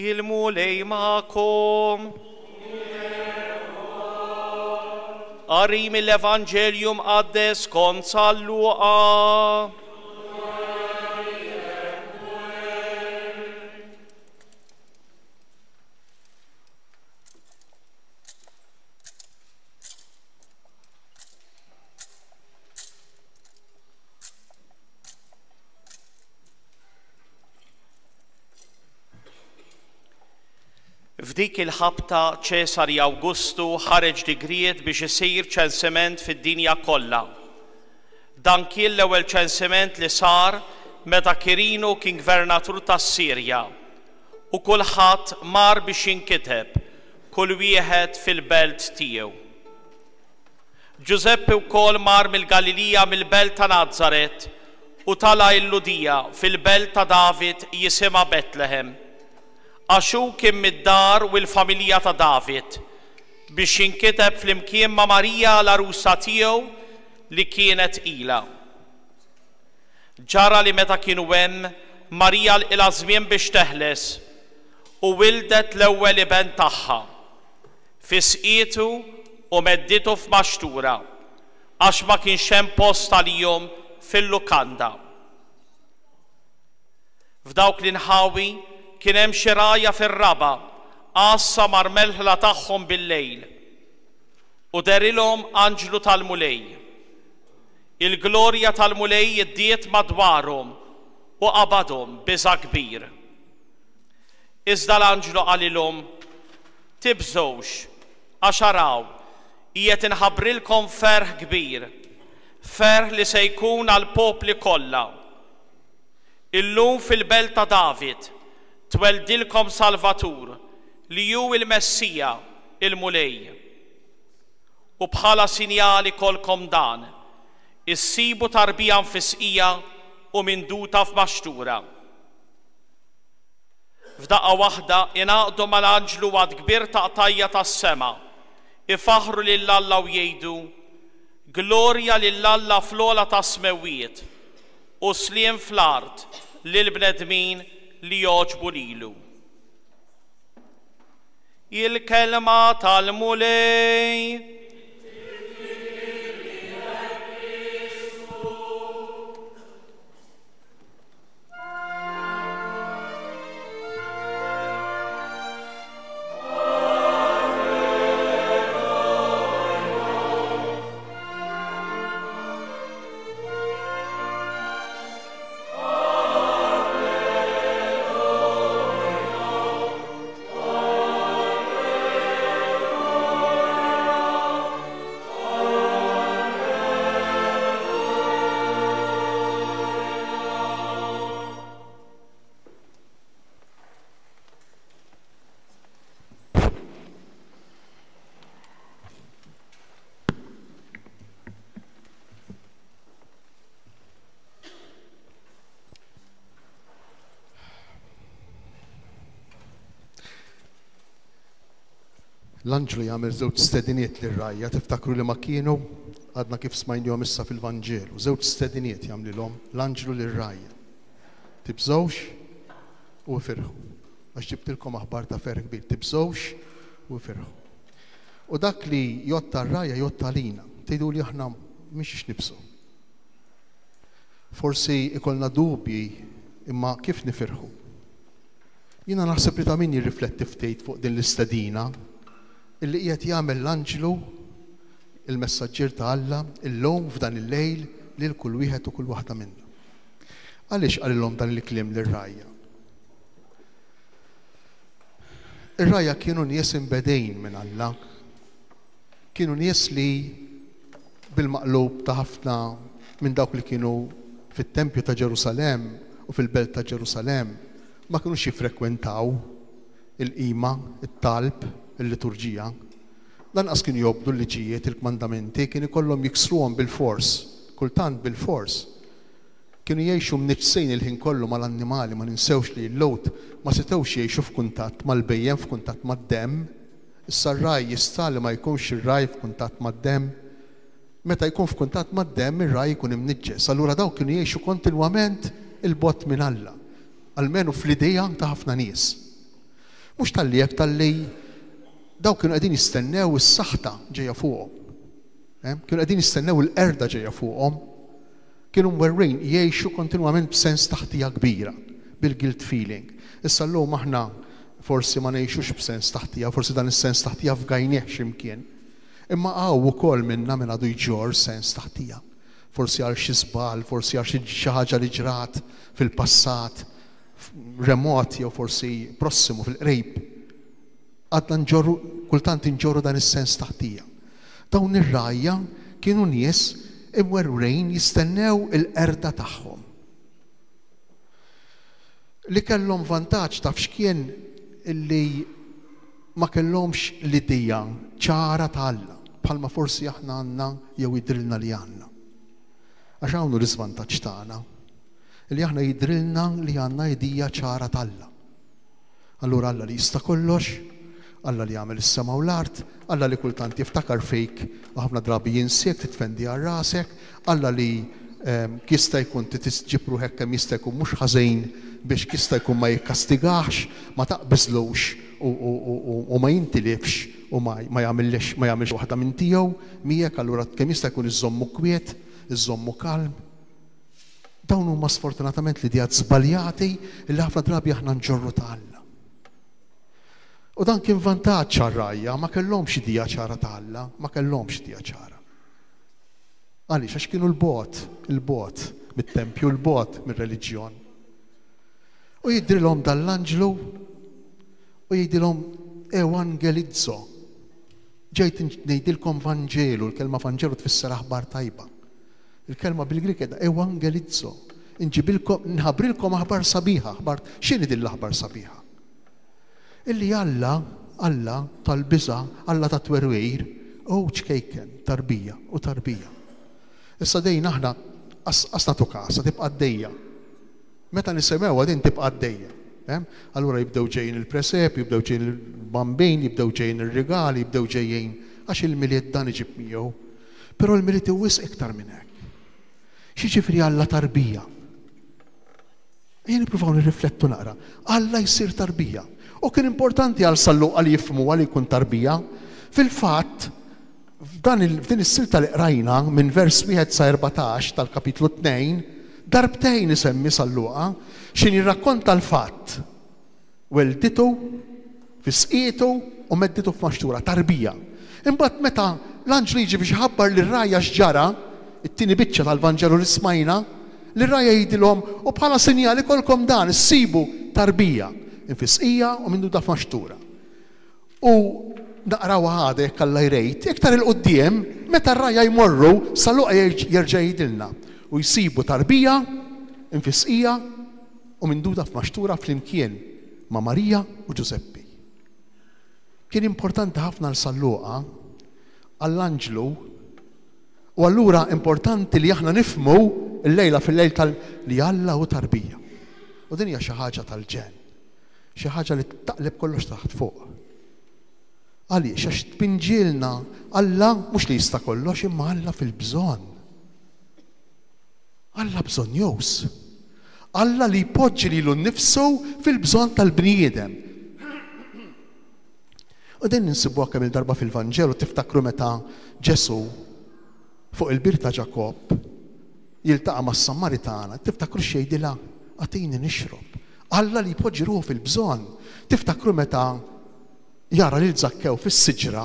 Il-mulej ma'kom. Qari mill-Evanġelju mqaddes skont San Luqa. F'dik il-ħabta Ċesari Awgustu ħareġ digriet biex isir ċensiment fid-dinja kollha. Dan kien l-ewwel ċensiment li sar meta Kirinu kien gvernatur tas-Sirja u kulħadd mar biex jinkiteb, kull wieħed fil-belt tiegħu. Giuseppe wkoll mar mill-Galilija mill-belt ta' Nazaret u tala il-Ludija fil-belt ta' David jisimha Betlehem. Għaxu kien mid-dar u l-familja ta' David biex jinkiteb flimkien ma' Marija l-arusa tiegħu li kienet ila. Ġara li meta kienu hemm Marija ilha żmien biex teħles u wildet l-ewwel iben tagħha. Fisqietu u medditu f'maxtura għax ma kienx hemm post għalihom fil-lukanda. F'dawk l-inħawi kien hemm xi ragħja fir-raba qassa mar-melħla tagħhom bil-lejl u derilhom anġlu tal-mulej. Il-glorja tal-mulej iddiet madwarhom u qabadhom biża' kbir. Iżda l-anġlu qalilhom tibżgħux għax araw qiegħed inħabbrilkom ferħ kbir, ferħ li se jkun għall-popli kollha. Illum fil-belt ta' David tweldilkom Salvatur li hu il-Messija, il-Mulej. U bħala sinjali kolkom dan, issibu tarbija mfisqija u minduta f'maxtura. F'daqqa waħda inaqdu mal-anġlu għad kbir taqtajja tas-sema, ifaħru lill-Alla u jgħidu: Glorja lill-Alla fl-ola ta' smewiet u sliem fl-art lill-bnedmin li joġbu lilu. Il-kelma tal-Mulej. L-anġlu jagħmel żewġ stediniet lir-rajja, tiftakru li ma kienu għadna kif smajnihom issa fil-Vanġelu, żewġ stediniet jagħmlilhom l-anġlu lir-rajja. Tibżgħux u ifirħu. Għax ġibtilkom aħbar ta' ferħ kbir, tibżgħux u ifirħu. U dak li jotta r-rajja jotta lina, tgħidu li aħna mhix nibsu. Forsi ikollna dubji imma kif nifirħu. Jiena naħseb li ta' min jirrifletti ftit fuq din l-istedina illi qiegħed jagħmel l-anġlu il-messaġġier ta' Alla illum f'dan il-lejl lil kull wieħed u kull waħda minna. Għaliex qalilhom dan il-kliem lir-rajja? Ir-rajja kienu nies imbedejn minn Alla. Kienu nies li bil-maqlub ta' ħafna minn dawk li kienu fit-Tempju ta' Ġerusalem u fil-Belt ta' Ġerusalem ma kinux jiffrekwentaw il-qima, it-talb, il-liturġija. Lanqas kienu jobdu l-liġijiet, il-kmandamenti, kienu ikollhom jiksruhom bil-fors, kultant bil-fors. Kienu jgħixu mniġsejn il-ħin kollu mal-annimali, ma ninsewx li l-lowt ma setewx jgħixu f'kuntatt mal-bejjem, f'kuntatt mad-demm. Issa r-raj jista' li ma jkunx ir-raj f'kuntatt mad-demm. Meta jkun f'kuntatt mad-demm ir-raj jkun imniġġes. Allura dawk kienu jgħixu kontinwament il-bott minn Alla. Almenu fl-idea ta' ħafna nies. Mhux tal-li jekk tal-li dawk kienu qegħdin jistennew is-saħta ġejja fuqhom. Kienu qegħdin jistennew il-qerda ġejja fuqhom. Kienu mwerrin jgħixu kontinwament b'sens taħtija kbira, bil-guilt feeling. Issa llum aħna forsi ma ngħixux b'sens taħtija, forsi dan is-sens taħtija f'gajnieh x'imkien. Imma hawn ukoll minna minn għadu jġor sens taħtija. Forsi għal xi żball, forsi għal xi ħaġa li ġrat fil-passat, remoti jew forsi prossimu fil-qrib. Għadna nġorru, kultant nġorru dan is-sens taħtija. Dawn ir-rajja kienu nies imwerrejn jistennew il-qerda tagħhom. Li kellhom vantaġġ taf x'kien illi ma kellhomx l-idea ċara ta' Alla, bħalma forsi aħna għandna jew jidrilna li għandna. Għax hawn l-iżvantaġġ tagħna li aħna jidrilna li għandna idea ċara ta' Alla. Allura Alla li jista' kollox, Alla li jagħmel is-sema u l-art, Alla li kultant jiftakar fejk ħafna drabi jinsek titfendi għal rasek, Alla li kista jkun tiġib ruħek kemm jista' jkun mhux ħażejn biex kista jkun ma jikkastigax, ma taqbiżlux u ma jintilifx u ma jagħmilx waħda minn tiegħu miegħek, allura kemm jista' jkun iżommu kwiet, iżommu kalm. Dawn huma sfortunatament l-idejat żbaljati li ħafna drabi aħna nġorru ta' Alla. U dan kien vantaġġ għar-rajja, ma kellhomx idea ċara ta' Alla, ma kellhomx idea ċara. Għaliex għax kienu l-bot mit-tempju, l-bot mir-reliġjon. U jidrilhom dal-anġlu u jgħidilhom ewangelizzo. Ġejt ngħidilkom vanġelu, l-kelma vanġelu tfisser aħbar tajba. Il-kelma bil-Grik edha ewangelizzo. nħabrilkom aħbar sabiħa, x'inhi din l-aħbar sabiħa? Illi Alla tal-biża, Alla ta' twerwir, ċkejken, tarbija u tarbija. Issa dejna aħna asna tukasa, tibqa' għaddejja. Meta nisimgħuha din tibqa' għaddejja. Allura jibdew ġejjin il-presep, jibdew ġejjin il-bambejn, jibdew ġejjin ir-rigali, jibdew ġejjin għax il-miliet dan iġib miegħu. Però l-miliet iwis iktar minn hekk. X'jiġifieri Alla tarbija? Jien nippruvaw nirriflettu naqra. Alla jsir tarbija. U kien importanti għal Salluqa li jifhmu għal jkun tarbija. Fil-fatt, f'din is-silta li qrajna minn vers 1 sa 14 tal-kapitlu 2, darbtejn isemmi Salluqa x'in jirrakkonta l-fatt. Welditu, fisqietu u medditu f'maxtura, tarbija. Imbagħad meta l-anġel jiġi biex ħabbar lir-rajja x'ġara, it-tieni biċċa tal-Vanġelu li smajna, lir-rajja jgħidilhom u bħala sinjali kolkom dan issibu tarbija, infisqija u mindu da f'maxtura. U naqraw ħada jekk Alla jrejt, iktar il-qudiem meta r-rajja jmorru Salluqa jerġa' jgħidilna u jsibu tarbija, infisqija u minduda f'maxtura flimkien ma' Marija u Ġuseppi. Kien importanti ħafna l-Salluqa għall-anġlu u allura importanti li aħna nifhmu l-lejla fil-lejl li Alla hu tarbija. U din hija xi ħaġa tal-ġen, xi ħaġa li taqleb kollox taħt fuq. Għaliex għax tpinġilna Alla mhux li jista' kollox imma Alla fil-bżonn. Alla bżonjus. Alla li jpoġġi lilu nnifsu fil-bżonn tal-bniedem. U din ninsibuha kemm il-darba fil-Vanġelu tiftakru meta Ġesu fuq il-bir ta' Ġakob jiltaqa' mas-Sammaritana, tiftakru x'jgħidilha għatini nixrob. Alla li jpoġġi ruħu fil-bżonn. Tiftakru meta jara lil Zakkew fis-siġra.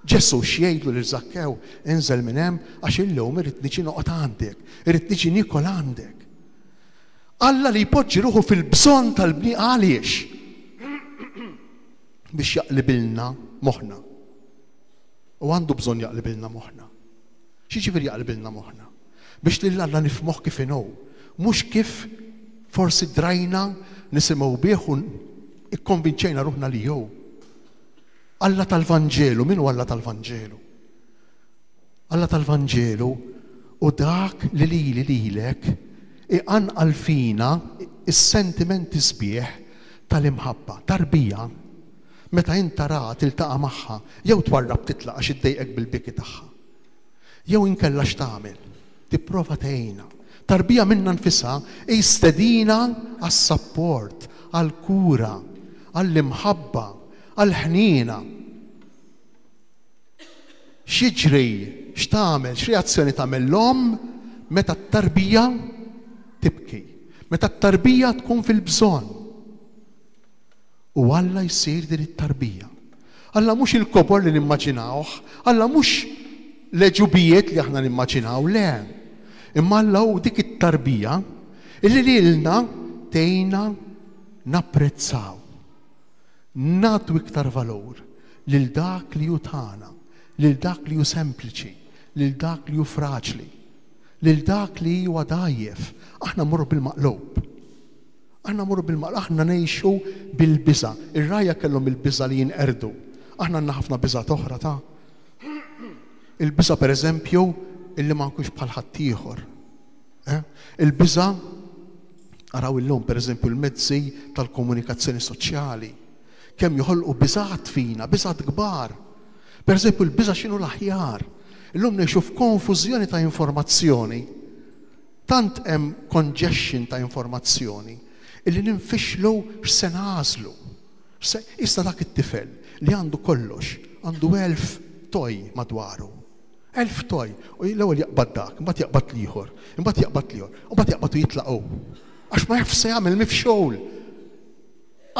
Ġesu x'jgħidlu lil Zakkew, inżel minn hemm għax illum irid niġi noqgħod għandek, irid niġi nikol għandek. Alla li jpoġġi ruħu fil-bżonn tal-bni għaliex biex jaqlibilna moħħna. U għandu bżonn jaqlibilna moħħna. X'jiġifieri jaqlibilna moħħna? Biex lil Alla nifhmuh kif inhu, mhux kif forsi drajna nisimgħu bih u ikkonvinċejna ruħna li jew. Alla tal-Vanġelu, min hu Alla tal-Vanġelu? Alla tal-Vanġelu u dak li lilek iqanqal fina is-sentimenti sbieħ tal-imħabba, tarbija. Meta inta ra tiltaqa' magħha jew twarrab titlaq għax iddejqek bil-biki tagħha. Jew inkella x'tagħmel, tipprova tgħinha. Tarbija minna nfisha jistedina għas-sapport, għall-kura, għall-imħabba, għall-ħnina. X'jiġri, x'tagħmel, x'reazzjoni tagħmel l-omm meta t-tarbija tibki, meta t-tarbija tkun fil-bżonn. U Alla jsir din it-tarbija. Alla mhux il-kobor li nimmaġinawh, Alla mhux leġubijiet li aħna nimmaġinaw, le. Imma Alla hu dik it-tarbija illi lilna tgħinna napprezzaw, nagħtu iktar valur lil dak li hu tagħna, lil dak li hu sempliċi, lil dak li hu fraġli, lil dak li huwa dajjef. Aħna mmorru bil-maqlub. Aħna mmorru bil-maqlub, aħna ngħixu bil-biża. Ir-rajja kellhom il-biża li jinqerdu. Aħna għandna ħafna biża oħra ta' il-biża pereżempju illi ma nkunx bħal ħadd ieħor. Il-biża araw illum pereżempju l-mezzi tal-komunikazzjoni soċjali kemm joħolqu biżgħat fina, biżgħat kbar. Pereżempju l-biża x'inhu l-aħjar. Illum ngħixu f'konfużjoni ta' informazzjoni. Tant hemm congestion ta' informazzjoni illi ninfixlu x'se nagħżlu. Issa dak it-tifel li għandu kollox, għandu 1000 toj madwaru. 1000 toj, u l-ewwel jaqbad dak, imbagħad jaqbad ieħor, imbagħad jaqbad ieħor, u mbagħad jaqbad jitlaqgħu. Għax ma jaf se jagħmel mifxowl.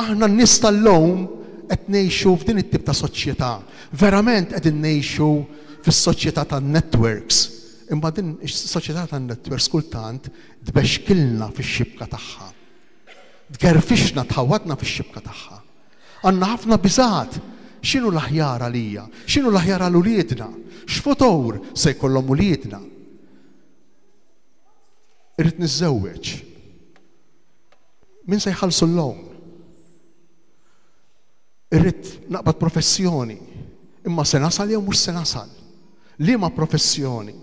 Aħna n-nies tal-lum qed ngħixu f'din it-tip ta' soċjetà. Verament qegħdin ngħixu fis-soċjetà tan-networks. Imma din is-soċjetà tan-networks kultant tbexxkilna fix-xibka tagħha. Tgerfixna tħawwadna fix-xibka tagħha. Għandna ħafna biżgħat. X'inhu l-aħjar għalija? X'inhu l-aħjar għal uliedna? X'futur se jkollhom uliedna? irrid niżżewweġ. Min se jħallsu l-loan? Irrid naqbad professjoni, imma se nasal jew mhux se nasal. Liema professjoni?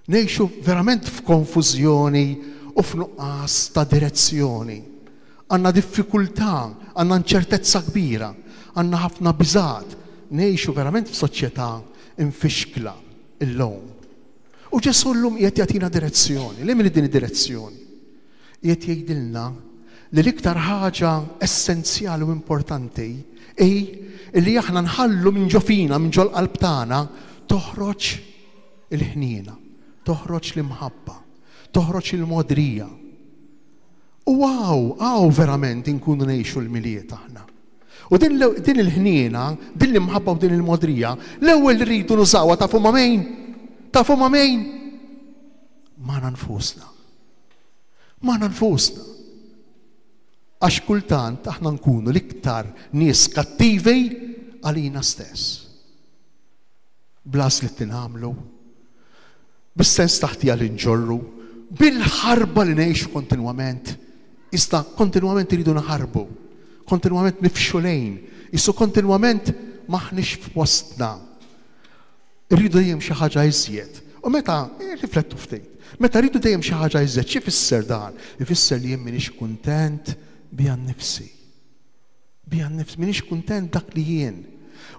Ngħixu verament f'konfużjoni u f'nuqqas ta' direzzjoni. Għandna diffikultà, għandna inċertezza kbira, għandna ħafna biżgħat. Ngħixu verament f'soċjetà infixkla illum. U Ġesu llum qiegħed jagħtina direzzjoni. Li min din id-direzzjoni? Qiegħed jgħidilna li l-iktar ħaġa essenzjali u importanti li aħna nħallu minn ġo fina, minn ġo l-qalb tagħna, toħroġ il-ħniena, toħroġ l-imħabba, toħroġ il-modrija. U għaw verament inkunu ngħixu l-miliet aħna. U din il-ħniena, din l-imħabba u din il-modrija, l-ewwel rridu nużawha tafu ma' mejn? Tafu ma' mejn? Magħna nfusna. Magħna nfusna. Għax kultant aħna nkunu l-iktar nies kattivi għalina stess. Blas li tinagħmlu, bis-sens taħtija li nġorru, bil-ħarba li ngħixu kontinwament. Issa kontinwament iridu naħarbu, kontinwament nifxu lejn, issu kontinwament maħniex f'wostna. Irridu dejjem xi ħaġa iżjed. U meta riflettu ftit, meta rridu dejjem xi ħaġa iżjed, x'ifisser dan? Ifisser li jien m'iniex kuntent bija nnifsi. Bija nnifsi, m'iniex kuntent dak li jien.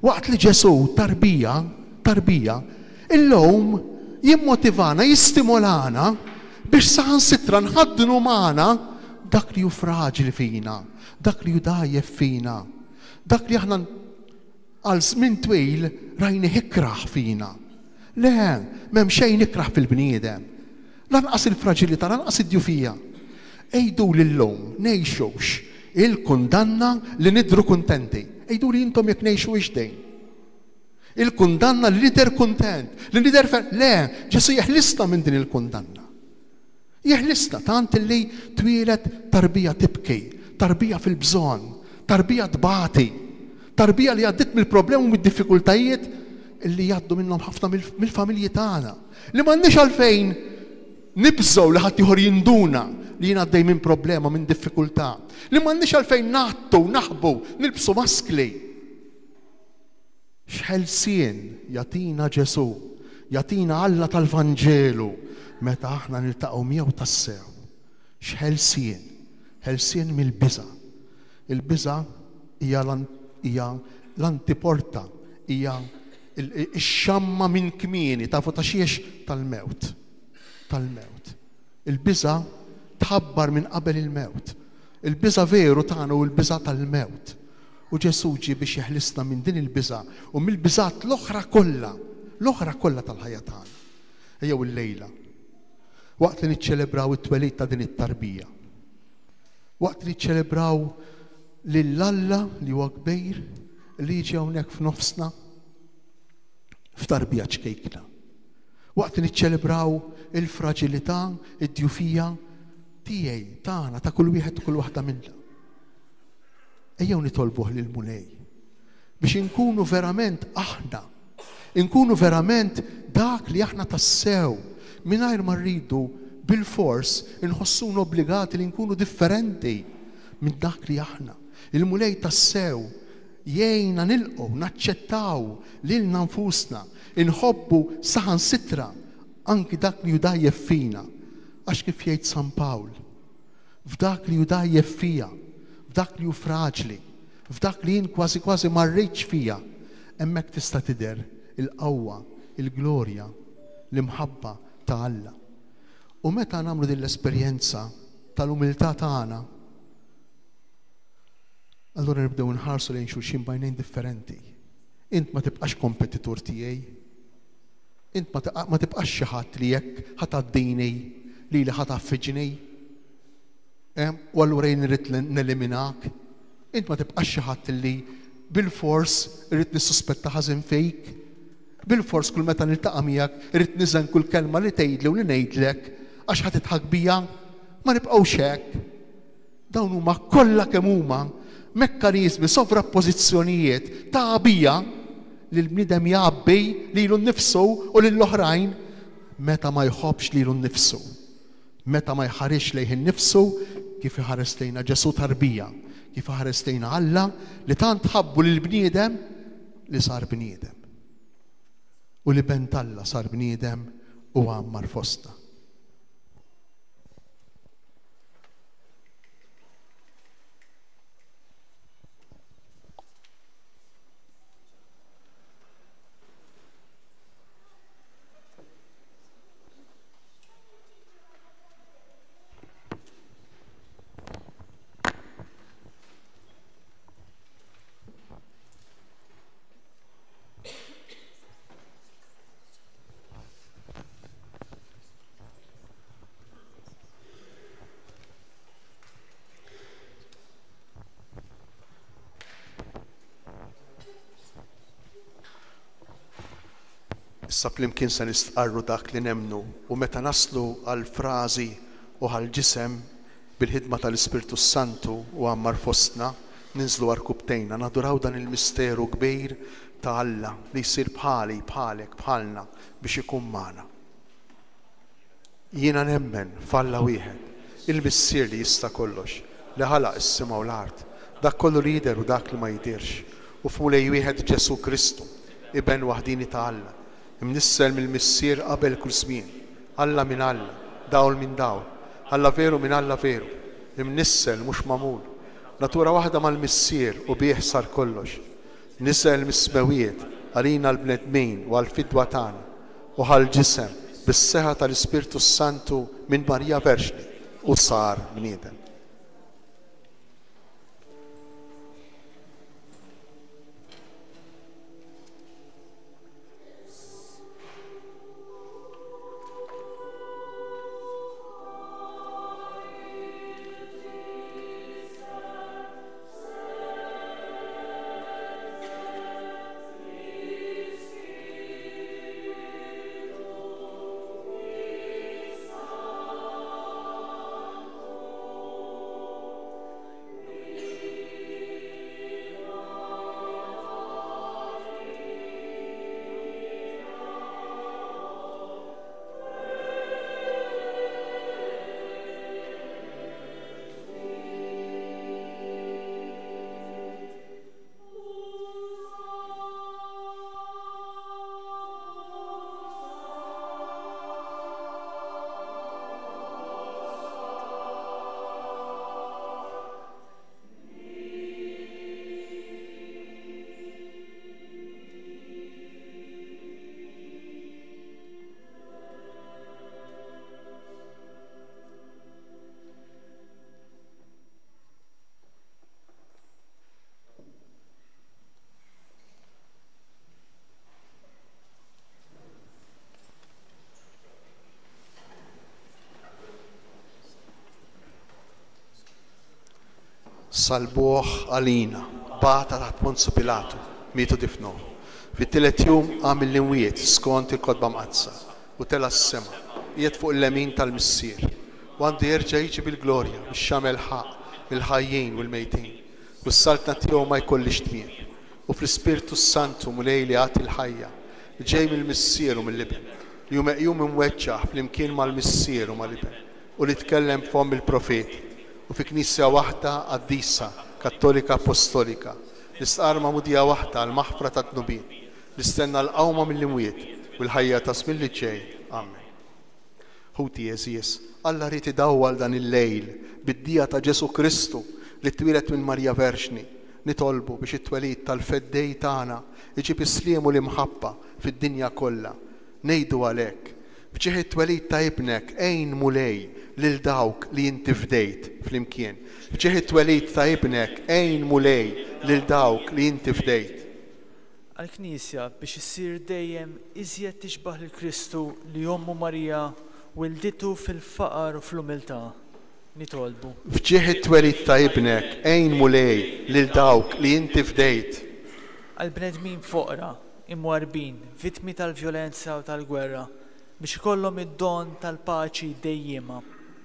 Waqt li Ġesu tarbija, illum jimmotivana, jistimolana biex saħansitra nħaddnu magħna dak li hu fraġili fina, dak li hu dajjef fina, dak li aħna għal żmien twil rajni ikraħ fina. Le, m'hemm xejn ikraħ fil-bniedem. Lanqas il-fraġilità, lanqas id-djufija. Ejdu lillum ngħixux il-kundanna li nidru kuntenti. Ejdu li intom jekk ngħixu ixdejn. Il-kundanna li nider kuntent, li nider le, Ġesu jeħlisna minn din il-kundanna. Jeħlisna tant li twilet tarbija tibki, tarbija fil-bżonn, tarbija tbati, tarbija li għaddit mill-problemi u mid-diffikultajiet li jgħaddu minnhom ħafna mill-familji tagħna. Li m'għandniex għalfejn nibżgħu li ħadd ieħor jinduna li jien għaddej minn problema, minn diffikultà. Li m'għandniex għalfejn naħtu, naħbu, nilbsu maskli. X'ħelsien jagħtina Ġesu, jagħtina Alla tal-Vanġelu meta aħna niltaqgħu miegħu tassew. X'ħelsien? Ħelsien mill-biża'. Il-biża' hija l-antiporta, hija x-xamma minn kmieni tafu ta' xiex tal-mewt. Tal-mewt. Il-biża' tħabbar minn qabel il-mewt. Il-biża' veru tagħna u l-biża' tal-mewt. U Ġesu ġie biex jeħlisna minn din il-biża' u mill-biżat l-oħra kollha tal-ħajja tagħna. Ejjew il-lejla. Waqt li niċċelebraw it-twelid ta' din it-tarbija. Waqt li niċċelebraw lill-Alla li huwa kbir li jiġi hawnhekk f'nofsna f'tarbija ċkejkna. Waqt li niċċelebraw il-fraġilità, id-djufija tiegħi tagħna ta' kull wieħed u kull waħda minnha. Ejjew nitolbuh lil Mulej biex inkunu verament aħna, inkunu verament dak li aħna tassew mingħajr ma rridu bil-fors inħossuna obbligati li nkunu differenti minn dak li aħna. Il-Mulej tassew jgħinna nilqgħu, naċċettaw lilna nfusna, inħobbu saħansitra anki dak li judajjef fina. Għax kif jgħid San Pawl, f'dak li judajjef fija, f'dak li hu fraġli, f'dak li jien kważi kważi ma rridx fija, hemmhekk tista' tidher il-qawwa, il-glorja, l-imħabba ta' Alla. U meta nagħmlu din l-esperjenza tal-umiltà tagħna, allura nibdew nħarsu lejn xulxin bajnejn differenti. Int ma tibqax kompetitur tiegħi, int ma tibqax xi ħadd li jekk ħataddini li ħat affiġni, u allura jien irrid neliminak. Int ma tibqax xi ħadd li bil-fors irrid nissuspetta ħażin fejk. Bil-fors kull meta niltaqa' miegħek irrid niżen kull kelma li tgħidli u li ngħidlek għax ħadd titħak bija. Ma nibqgħux hekk. Dawn huma kollha kemm huma mekkaniżmi sovrappożizzjonijiet ta' bija li l-bniedem jgħabbi lilu nnifsu u lill-oħrajn meta ma jħobbx lilu nnifsu. Meta ma jħarix lejh innifsu kif iħares lejna Ġesu tarbija, kif iħares lejna Alla li tant ħabbu lil bniedem li sar bniedem. U li bent Alla sar bniedem u għammar fostna. Issa flimkien se nistqarru dak li nemnu u meta naslu għal frażi u għal ġisem bil-ħidma tal-Ispirtu Santu u għammar fostna ninżlu arkubtejna naduraw dan il-misteru kbir ta' Alla li jsir bħali, bħalek, bħalna biex ikun magħna. Jiena nemmen f'Alla wieħed, il-missier li jista' kollox, li ħalaq is-sema u l-art, dak kollu li jidher u dak li ma jidhirx, u f'mulej wieħed Ġesu Kristu, iben waħdini ta' Alla. Imnissel mill-missier qabel kull żmien, Alla minn Alla, dawl minn dawl, Alla veru minn Alla veru, imnissel mhux magħmul, natura waħda mal-missier u bih sar kollox. Nisel mis-smewiet għalina l-bnedmin u għal-fidwa tagħna u għal-ġisem bis-seħħa tal-Ispirtu Santu minn Marija Verxni u sar bniedem. Salbuħ għalina, bata taħt Ponzu Pilatu, mietu difnu. Fit-tielet jum għamil l-imwiet skont il-kodba mqazza u tela s-sema, jiet fuq il-lemin tal-missier. U għandu jerġa' jiġi bil-glorja, biex xamel ħaq il-ħajjin u l-mejtin. U s-saltna tiegħu ma jkollix tmiem. U fl-Ispirtu Santu mulej li għati l-ħajja, ġej mill-missier u mill-liben. Li jum imweċċaħ fl-imkien mal-missier u mal-liben. U li tkellem fom il-profeti. U fi knisja waħda qaddisa, kattolika apostolika, l-istqar ma'mudija waħda għal-maħfra ta' tnubin, l-istenna l-qawma mill-imwiet u l-ħajja ta' żmien li ġej. Amen. Ħuti Eżies, Alla rrid idawwal dan il-lejl bid-dija ta' Ġesu Kristu li twilet minn Marja Verxni. Nitolbu biex it-twelid tal-feddej tagħna iġib isliemu l-imħabba fid-dinja kollha. Ngħidu għalhekk, b'ġieħ it-twelid ta' ibnek ejn mulej lil dawk li inti fdejt flimkien. B'ġieħ it-twelid ta' ibnek ejn mulej lil dawk li inti fdejt. Għal-Knisja biex issir dejjem iżjed tixbaħ lil Kristu li Ommu Marija wilditu fil-faqar u fl-umiltà. Nitolbu. B'ġieħ it-twelid ta' ibnek ejn mulej lil dawk li inti fdejt. Għal-bnedmin foqra, imwarbin, vittmi tal-vjolenza u tal-gwerra, biex ikollhom id-don tal-paċi dejjema.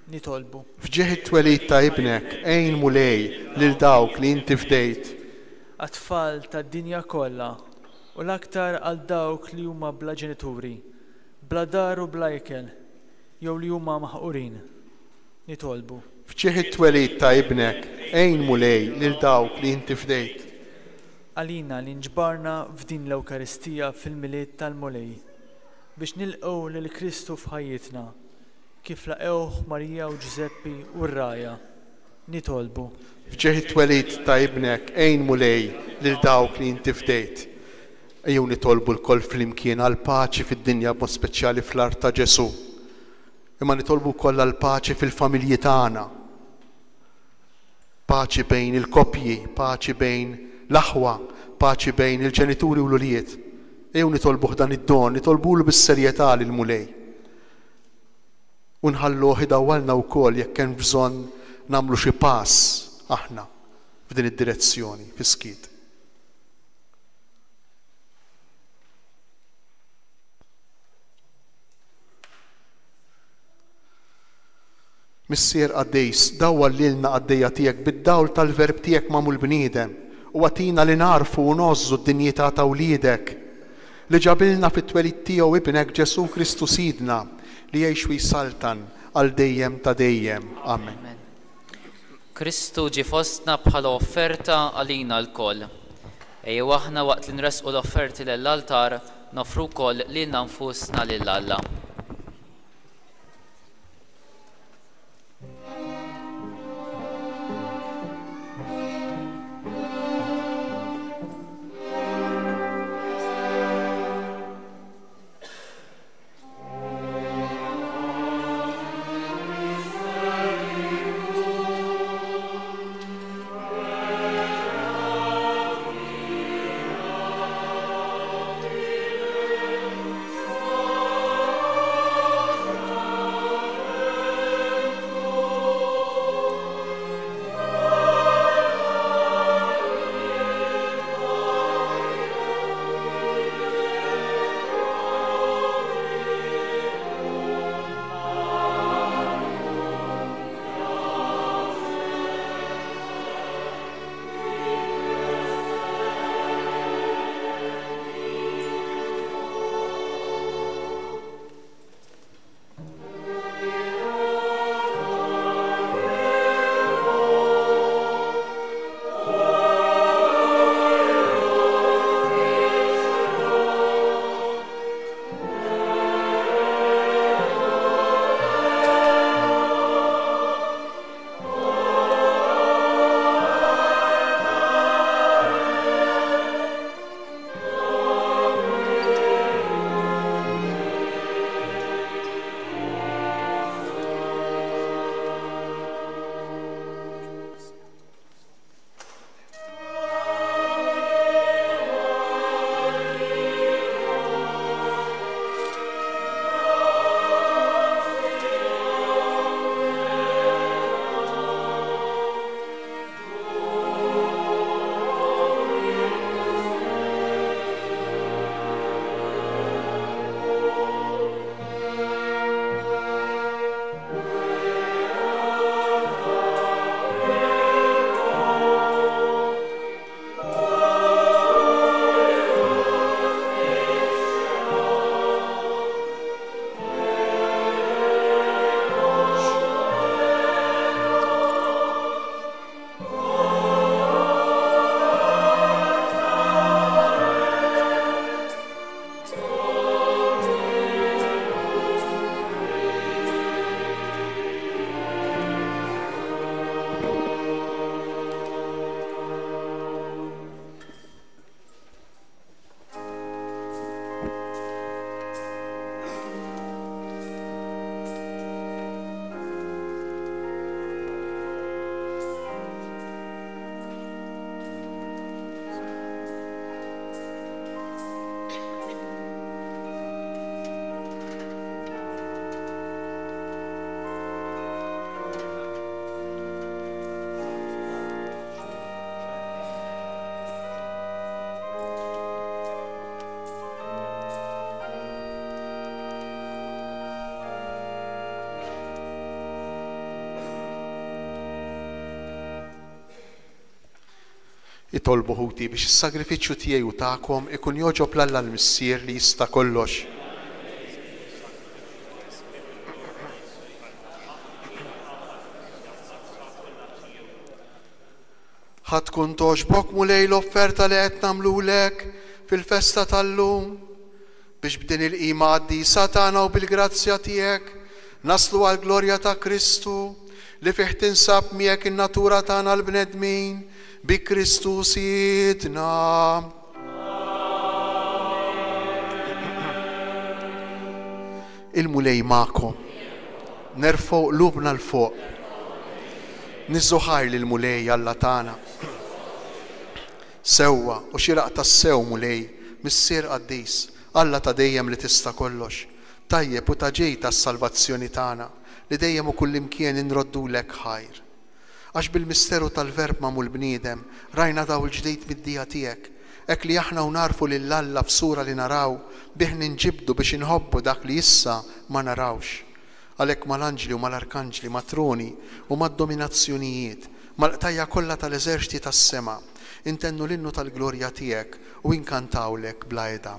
Nitolbu. F'ġieħ it-twelid ta' ibnek ejn mulej lil dawk li inti fdejt. Għat-tfal tad-dinja kollha u l-aktar għal dawk li huma bla ġenituri, bla dar u bla ikel, jew li huma maħqurin. Nitolbu. F'ġieħ it-twelid ta' ibnek, ejn mulej lil dawk li inti fdejt. Għalina li nġbarna f'din l-Ewkaristija fil-miliet tal-Mulej biex nilqgħu lil Kristu f'ħajjitna kif laqgħuh Marija u Ġuseppi u r-Raja. Nitolbu. F'ġieħ it-twelid ta' ibnek, ejn mulej lil dawk li inti fdejt. Ejjew nitolbu l-koll flimkien għal paċi fid-dinja b'mod speċjali fl-art ta' Ġesu. Imma nitolbu wkoll għal paċi fil-familji tagħna. Paċi bejn il-koppji, paċi bejn l-aħwa, paċi bejn il-ġenituri u l-ulijiet. Ejjew nitolbuh dan id-don, nitolbulu bis-serjetà lil mulej. U nħalluh idawwalna wkoll jekk hemm bżonn nagħmlu xi pass aħna f'din id-direzzjoni fis-skiet. Missier Qaddejs, dawwal lilna għaddejja tiegħek bid-dawl tal-verb tiegħek magħmul bniedem u għatina li narfu u nożżu d-dinjità ta' wliedek li ġabilna fit-twelid tiegħu ibnek Ġesu Kristu Sidna li jgħix u jsaltan għal dejjem ta' dejjem. Amen. Kristu ġie fostna bħala offerta għalina l-koll. Ejjew aħna waqt li nresqu l-offerti lill-altar nofru wkoll lilna nfusna lill-Alla. Itolbu ħuti biex is-sagrifiċċju tiegħi u tagħkom ikun joġob l-Alla l-Missier li jista' kollox. ħatkun toġbok mulej l-offerta li qed nagħmlulek fil-festa tal-lum biex b'din il-qima qaddisa tagħna u bil-grazzja tiegħek naslu għall-glorja ta' Kristu li fih tinsab miegħek in-natura tagħna l-bnedmin bi Kristu Sidna. Il-mulej magħkom. Nerfgħu qlubna l-fuq. Nizzuħar li l-mulej Alla tagħna. Sewwa u xiraq tas-sew mulej missier qaddis Alla ta' dejjem li tista' kollox. Tajjeb u ta' ġej tas-salvazzjoni tagħna li dejjem u kullimkien inroddulek ħajr. Għax bil-misteru tal-verb magħmul bniedem rajna daw il-ġdejt mid-dija tiegħek. Hekk li aħna u narfu lil Alla f'sura li naraw bih ninġibdu biex inħobbu dak li issa ma narawx. Għalhekk mal-anġli u mal-arkanġli, matroni u mad-dominazzjonijiet, mal-qtajja kollha tal-eżerċiti tas-sema, intennu l-innu tal-glorja tiegħek u inkantawlek bla edha.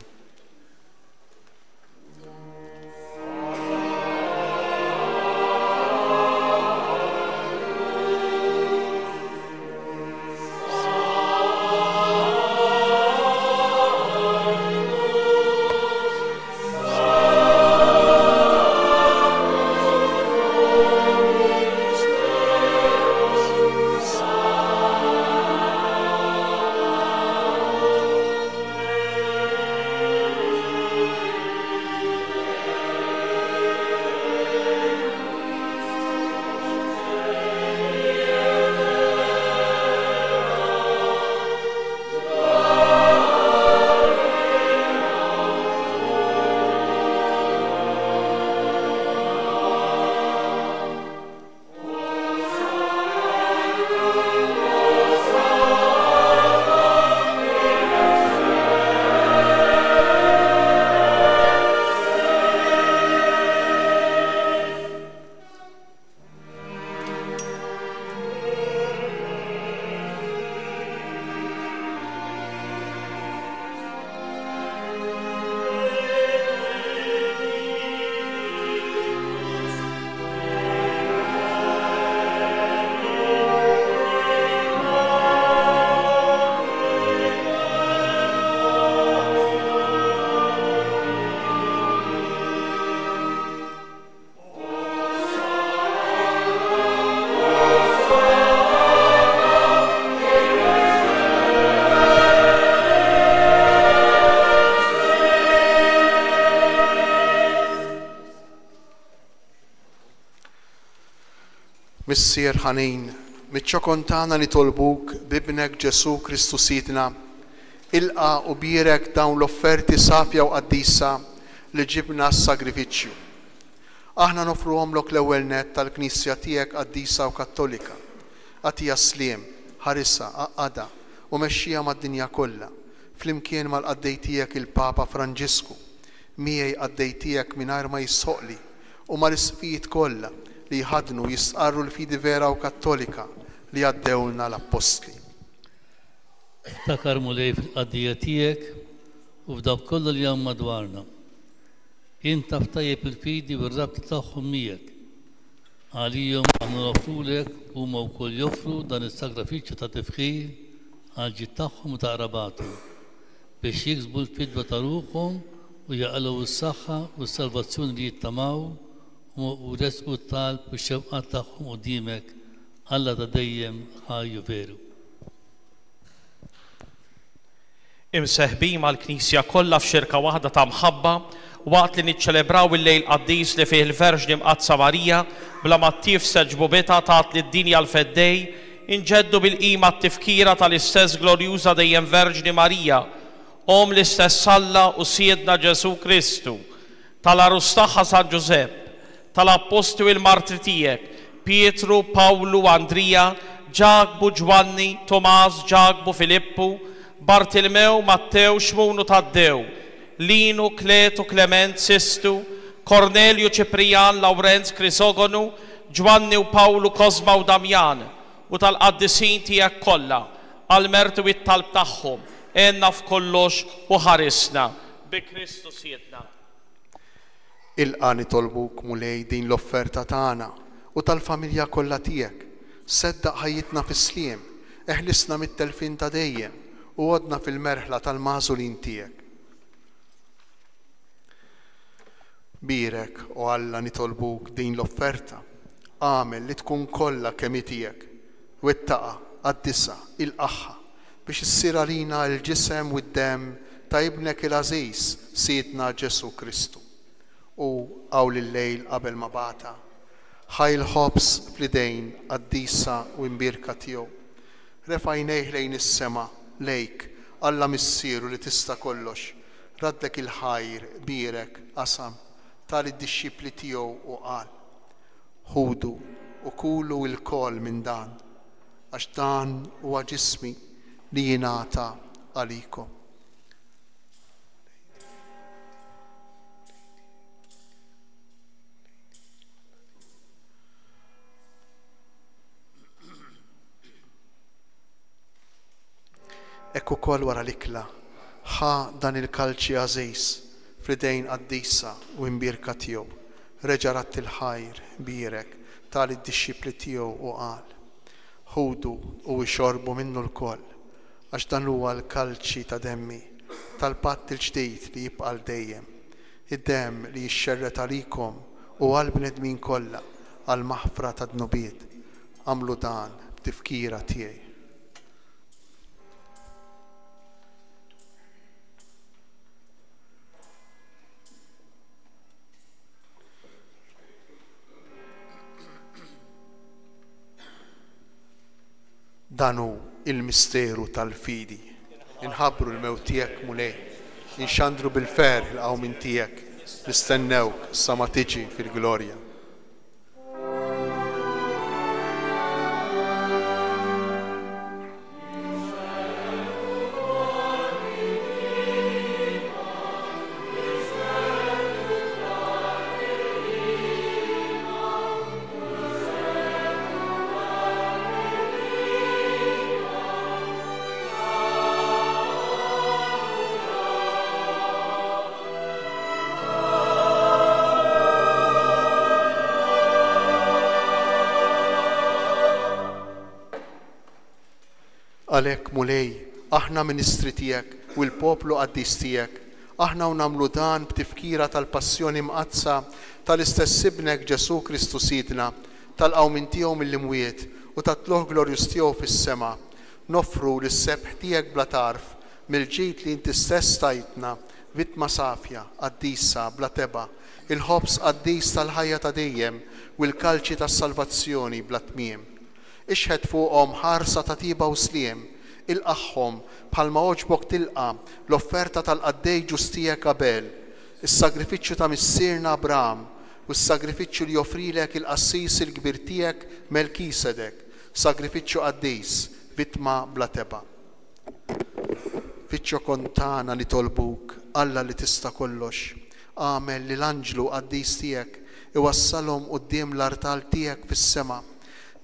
Missier ħanin, mitċokontana nitolbuk bibnek Ġesu Kristu Sidna, ilqa u birek dawn l-offerti safja u qaddisa li ġibna s-sagrifiċċju. Aħna nofruhomlok l-ewwel net tal-Knisja tiegħek qaddisa u Kattolika, għatija sliem, ħarissa, aqada u mexxija mad-dinja kollha, flimkien mal-qaddej tiegħek il-Papa Franġisku, miegħi qaddej tiegħek mingħajr ma jissoqli u mal-isfijiet kollha li jħadnu jisqarru l-fidi vera u kattolika li għaddewlna l-Apostli. Iftakar mulej fil-qaddija tiegħek u f'dawk kollu li hemm madwarna. Inta ftajjeb il-fidi u r-rabt tagħhom miegħek. Għalihom aħna nofrulek huma wkoll joffru dan is-sagrifiċċju ta' tifħir għal ġid tagħhom u ta' qrabathom biex jiksbu l-fidwa ta' ruħhom u jaqalgħu s-saħħa u s-salvazzjoni li jittamaw u resqu t-talb u x-xewqat tagħhom quddiemek Alla ta' dejjem ħajju veru. Imseħbin mal-Knisja kollha f'xirka waħda ta' mħabba waqt li niċċelebraw il-lejl qaddis li fih il-Verġni Mqaddsa Marija bla ma tifseġ bubeta tat lid-dinja l-feddej inġeddu bil-qima t-tifkira tal-istess glorjuża dejjem Verġni Marija, l-istess Alla u Siedna Ġesu Kristu, tal-arus tagħha San Ġusepp, tal-appostu il-martri tiegħek, Pietru, Pawlu, Andrija, Ġagbu, Ġwanni, Tomas, Ġagbu, Filippu, Bartilmew, Mattew, Xmunu Taddew, Linu, Kletu, Klement, Sistu, Kornelju, Ċiprijan, Lawrenz, Krisogonu, Ġwanni u Pawlu, Kozma u Damjan, u tal-qaddisin tiegħek kollha, għal-mertu it-talb tagħhom, enna f'kollox u ħarisna. Bi Kristu Siedna. Ilqa nitolbuk mulej din l-offerta tagħna u tal-familja kollha tiegħek. Seddaq ħajjitna fis-sliem, eħlisna mit-telfin ta' dejjem u għodna fil-merħla tal-mażulin tiegħek. Birek u Alla nitolbuk din l-offerta, għamel li tkun kollha kemm tiegħek, wettaqa, qaddisha, ilqaħħa biex issir għalina l-ġisem u d-dem ta' ibnek il-Aziz Siedna Ġesu Kristu. U għawl il-lejl qabel ma bata, ħajl ħobs fl-idejn qaddisa u imbirka tiegħu. Refajnejh lejn is-sema lejk Alla missieru li tista' kollox, raddlek il-ħajr birek qasam tal id-dixxipli tiegħu u qal: ħudu u kulu l-kol minn dan, għax dan huwa ġismi li jingħata għalikom. Ekku kol wara l-ikla, ħa dan il-kalċi għażejs fl-idejn qaddisa u imbirka tiegħu, reġa' ratt il-ħajr birek tal id-dixxipli tiegħu u qal: ħudu u ixorbu minnu l-koll, għax dan huwa l-kalċi ta' demmi tal-patt il-ġdid li jibqa' dejjem, id-demm li jixxerret għalikom u għall-bnedmin kollha għal maħfra ta' dnubiet. Għamlu dan b'tifkira tiegħi. Danu il-misteru tal-fidi, inħabbru l-mewt tiegħek mulej, inxandru bil-fer il-qawm minn tiegħek, nistennewk sa ma tiġi fil-glorja. Għalhekk mulej, aħna ministri tiegħek u l-poplu qaddis tiegħek, aħna u nagħmlu dan b'tifkira tal-passjoni mqazza tal-istess ibnek Ġesu Kristu Siedna, tal-qawmin tiegħu mill-imwiet u tat-tluħ glorjus tiegħu fis-sema, noffru lis-sebħ tiegħek bla tarf mill-ġid li inti stess tajtna, vittma safja, qaddisa, bla teba, il-ħobs qaddis tal-ħajja ta' dejjem u l-kalċi tas-salvazzjoni bla tmiem. Ixħed fuqhom ħarsa ta' tiba u sliem, ilqaħħom bħalma oġbok tilqa l-offerta tal-qaddej ġustijek Abel, is-sagrifiċċju ta' missierna Abraham u s-sagrifiċċju li joffrilek il-qassis il-kbir tiegħek Melkisedek, sagrifiċċju qaddis, vittma bla teba. Fiċċju kontana li tolbuk, Alla li tista' kollox, għamel li l-anġlu qaddis tiegħek iwassalhom quddiem l-artal tiegħek fis-sema,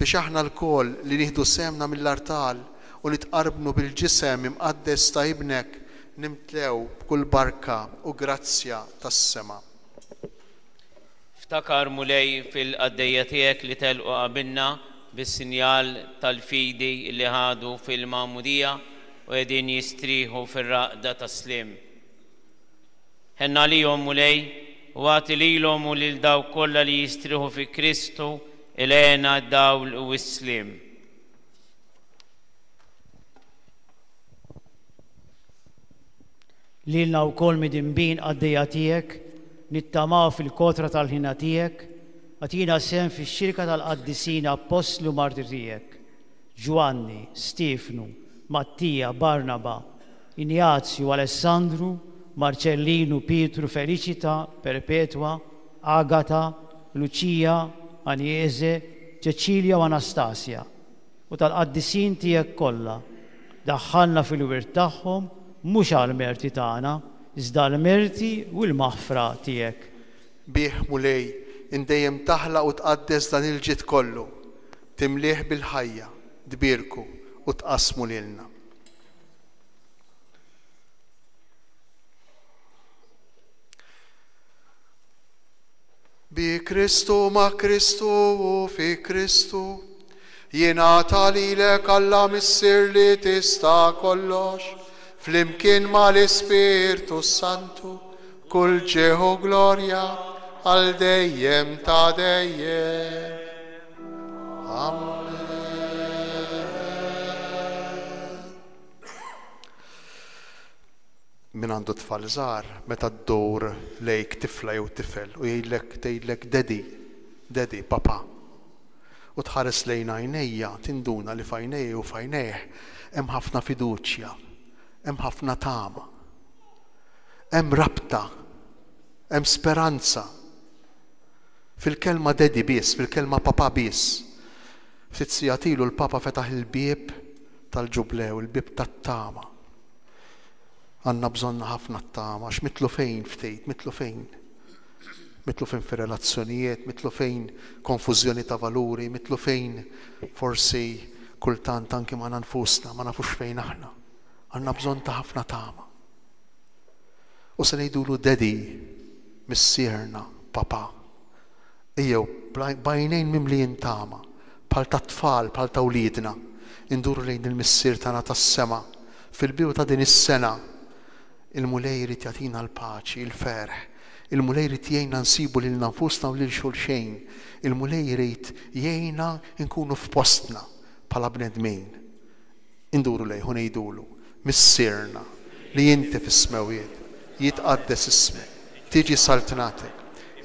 biex aħna l-kol li nieħdu semna mill-artal u nitqarbnu bil-ġisem imqaddes ta' ibnek nimtlew b'kull barka u grazzja tas-sema. Ftakar mulej fil-qaddejja tiegħek li telqu qabilna bis-sinjal tal-fidi li ħadu fil-Magħmudija u qegħdin jistrieħu fir-raqda tas-slim. Ħenna lihom mulej u għati lilhom u lil dawk kollha li jistrieħu fi Kristu il-għena d-dawl u s-slim. Lilna u kol midimbin għaddejja tiegħek, nittamaw fil-kotra tal-ħina tiegħek, għatina sem fix-xirka tal-qaddisin apostlu martir tiegħek, Ġwanni, Stefnu, Mattija, Barnaba, Injazju, Alessandru, Marcellinu, Pietru, Felicita, Perpetua, Agata, Lucia, Aniese, Ċeċilja u Anastasja u tal-qaddisin tiegħek kollha. Daħħalna fil-wirt tagħhom mhux għall-merti tagħna, iżda l-merti u l-maħfra tiegħek. Bih mulej indejjem taħlaq u tqaddes dan il-ġid kollu, timlih bil-ħajja, dbirku u tqasmu lilna. Bi Kristu, ma' Kristu u fi Kristu, Jingħata lilek Alla Missier li tista' kollox, flimkien mal-Ispirtu Santu, kull ġeħu glorja għal dejjem ta' dejjem. Amen. Min għandu tfal żgħar meta ddur lejk tifla jew tifel u tgħidlek dedi, papa. U tħares lejn għajnejja tinduna li f'għajnejja u f'għajnejh hemm ħafna fiduċja, hemm ħafna tama, hemm rabta, hemm speranza. Fil-kelma dedi biss, fil-kelma papa biss. Ftit sigħat ilu l-papa fetaħ il-bieb tal-ġublew, il-bieb tat-tama. Għanna bżonna ħafna t-tama, għax mitlu fejn ftejt, mitlu fejn fi relazzjonijiet, mitlu fejn konfużjoni ta' valuri, mitlu fejn forsi kultant anki ma' nfusna, ma nafux fejn aħna. Għanna bżon ta' ħafna tama. U se ngħidulu dedi, missierna, papa. Ejjew, bajnejn mimlijin tama, bħal ta' tfal, bħal ta' ulidna, induru lejn il-missier tagħna tas-sema, fil-bidu ta' din is-sena. Il-mulej jrid jagħtina l-paċi, il-ferħ. Il-mulej jrid jgħinna nsibu lil nfusna u lil xulxejn. Il-mulej jrid jgħinna nkunu f'postna bħala bnedmin. Induru lejh u ngħidulu, missierna li inti fis-smawiet, jitqaddes ismek, tiġi saltnatek,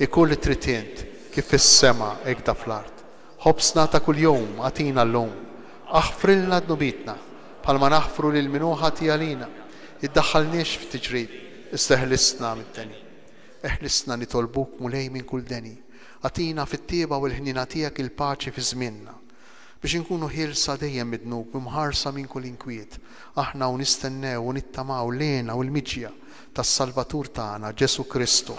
ikun li trid int kif fis-sema hekk da fl-art. Ħobsna ta' kuljum għatina llum, aħfrilna dnubitna bħalma naħfru lil minuħa tiegħina. Iddaħħalniex f'tiġrid, isteħlisna mid-deni. Eħlisna nitolbuk mulej minn kull deni. Għatina fit-tieba u l-ħnina tiegħek il-paċi fi żmienna. Biex inkunu ħielsa dejjem midnuk mimħarsa minn kull inkwiet. Aħna u nistennew u nittamaw lena u l-miġja tas-Salvatur tagħna Ġesu Kristu.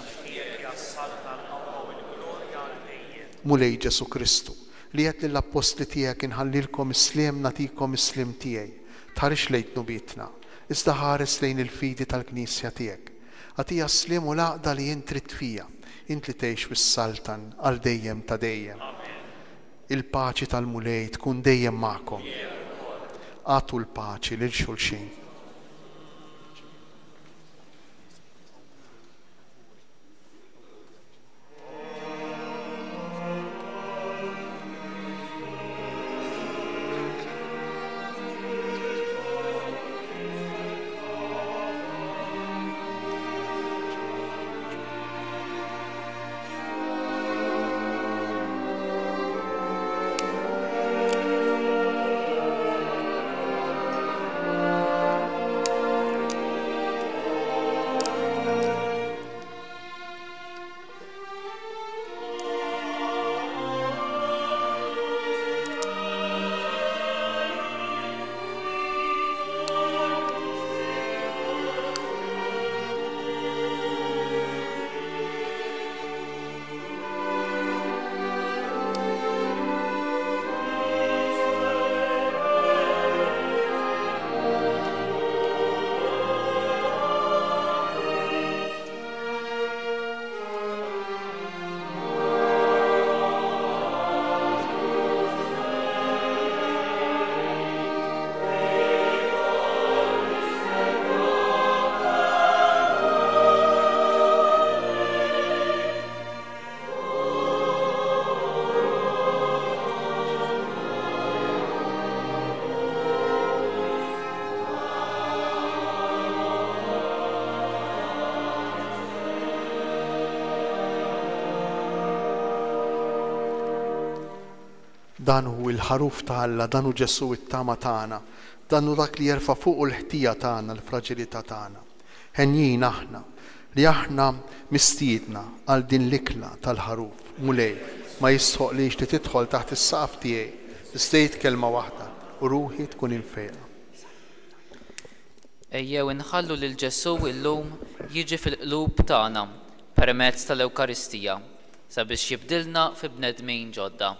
Mulej Ġesu Kristu li qed lill-apostli tiegħek inħallilkom isliem natikom islim tiegħi. Tħarix lejn nubitna. Iżda ħares lejn il-fidi tal-Knisja tiegħek. Għatija slim u laqda li jien trid fija, int li tgħix fis-saltan għal dejjem ta' dejjem. Il-paċi tal-mulej tkun dejjem magħkom. Għatu l-paċi lil xulxin. Dan hu il-ħaruf ta' Alla, dan hu Ġesu it-tama tagħna, dan hu dak li jerfa' fuq il-ħtija tagħna, l-fraġilità tagħna. Ħenjin aħna li aħna mistiedna għal din l-ikla tal-ħaruf, mulej, ma jistħoqlix li tidħol taħt is-saqaf tiegħi, istejt kelma waħda u ruħi tkun infejqa. Ejjew inħallu lil Ġesu illum jiġi fil-qlub tagħna permezz tal-Ewkaristija sabiex jibdilna fi bnedmin ġodda.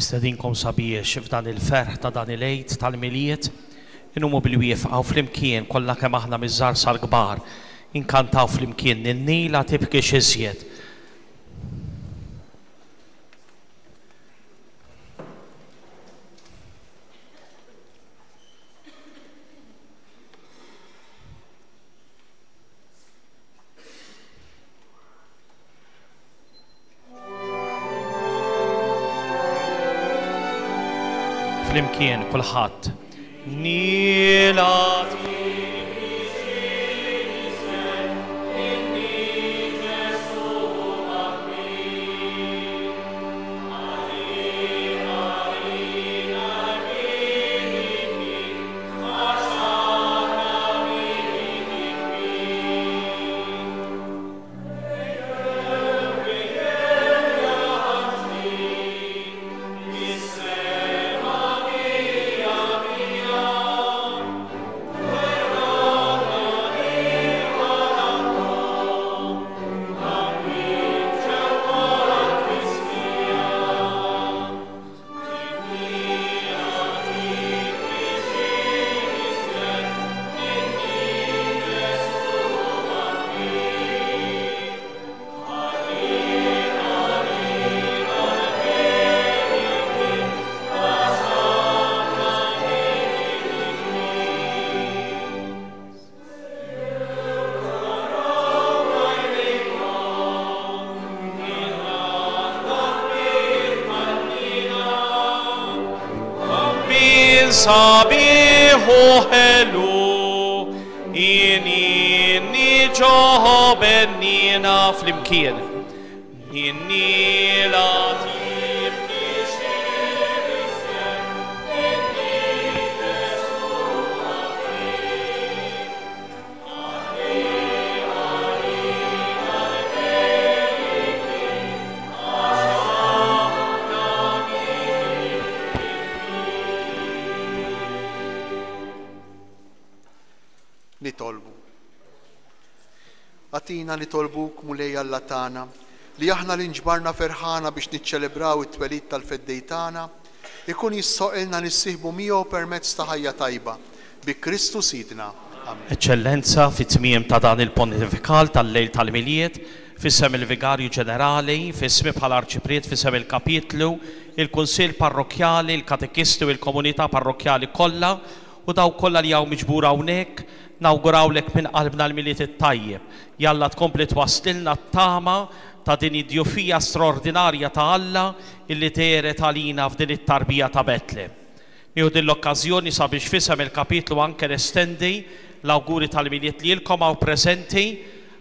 Nistedinkom sabiex f'dan il-ferħ ta' dan il-għid tal-miliet inumu bil-wieqfaw flimkien kollha kemm aħna miż-żgħar sal-kbar inkantaw flimkien in-nila tibki iżjed. Flimkien kulħadd. Nila sabiħu ħelu inni ġoħbennina flimkien innila nitolbu. Għatina nitolbuk mulej Alla tagħna li aħna li nġbarna ferħana biex niċċelebraw it-twelid tal-feddej tagħna ikun jissoqilna nissieħbu miegħu permezz ta' ħajja tajba bi Kristu Sidna. Eċċellenza fit-tmiem ta' dan il-pontifikal tal-lejl tal-miliet fissem il-Vigarju Ġenerali, fissmi bħal Arċipriet, fissem il-Kapitlu, il-Kunsill Parrokjali, il-Katekisti u il-Komunità Parrokjali kollha u daw kollha li hawn miġbura hawnhekk nawgurawlek minn qalbna l-miliet it-tajjeb. Jalla tkompli twaslilna t-tama ta' din id-djufija straordinarja ta' Alla illi teret għalina f'din it-tarbija ta' Betlem. Nieħu din l-okkażjoni sabiex fisem il-kapitlu anke nestendi l-awguri tal-miliet li lkom hawn preżenti,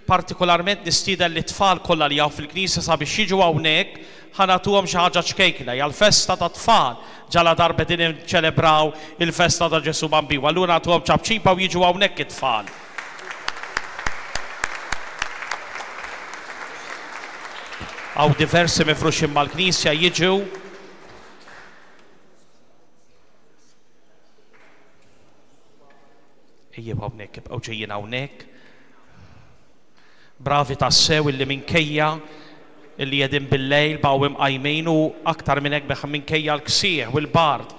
partikolarment nistieden li tfal kollha li hawn fil-Knisja sabiex jiġu hawnhekk ħanatuhom xi ħaġa ċkejkna hija l-festa ta' tfal ġala darba din inċelebraw il-festa ta' Ġesu Bambiju. Allura nagħtuhom ċabċipa u jiġu hawnhekk it-tfal. Hawn diversi mifruxin mal-Knisja jiġu. Ejjew hawnhekk ibqgħu ġejjin hawnhekk. Bravi tassew illi minkejja illi jedin bil-lejl baw imqajmin u aktar minn hekk beħ minkejja l-ksieħ u l-bard.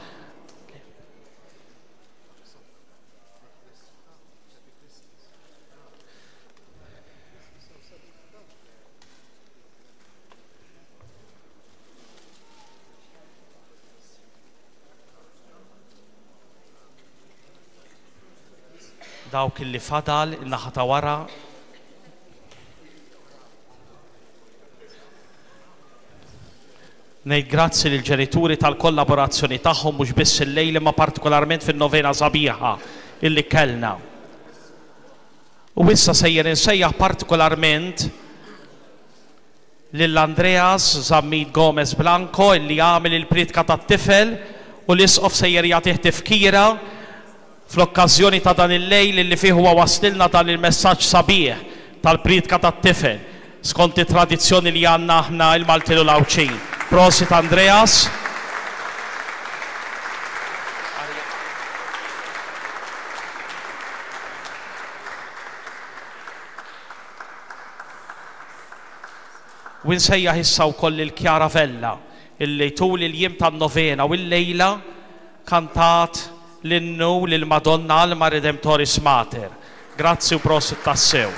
Dawk illi fadal in-naħa ta' wara ngħid grazzi lill ġenituri tal-kollaborazzjoni tagħhom mhux biss il-lejl imma partikolarment fin-novena sabiħa illi kellna. U issa sejjer insejjaħ partikolarment lil Andreas Zammit Gomez Blanco illi għamel il-pritka tat-tifel u l-isqof sejjer jagħtih tifkira fl-okkażjoni ta' dan il-lejl illi fih huwa waslilna dan il-messaġġ sabiħ tal-pritka tat-tifel skont it-tradizzjoni li għandna aħna il-Maltin u l-Awċin. Prosit Andreas. U nsejjaħ issa wkoll il-Kjaravella illi tul il-jiem tan-novena u l-lejla kantat l-innu lill-Madonna Alma Redemptoris Mater. Grazzi u prosit tassew.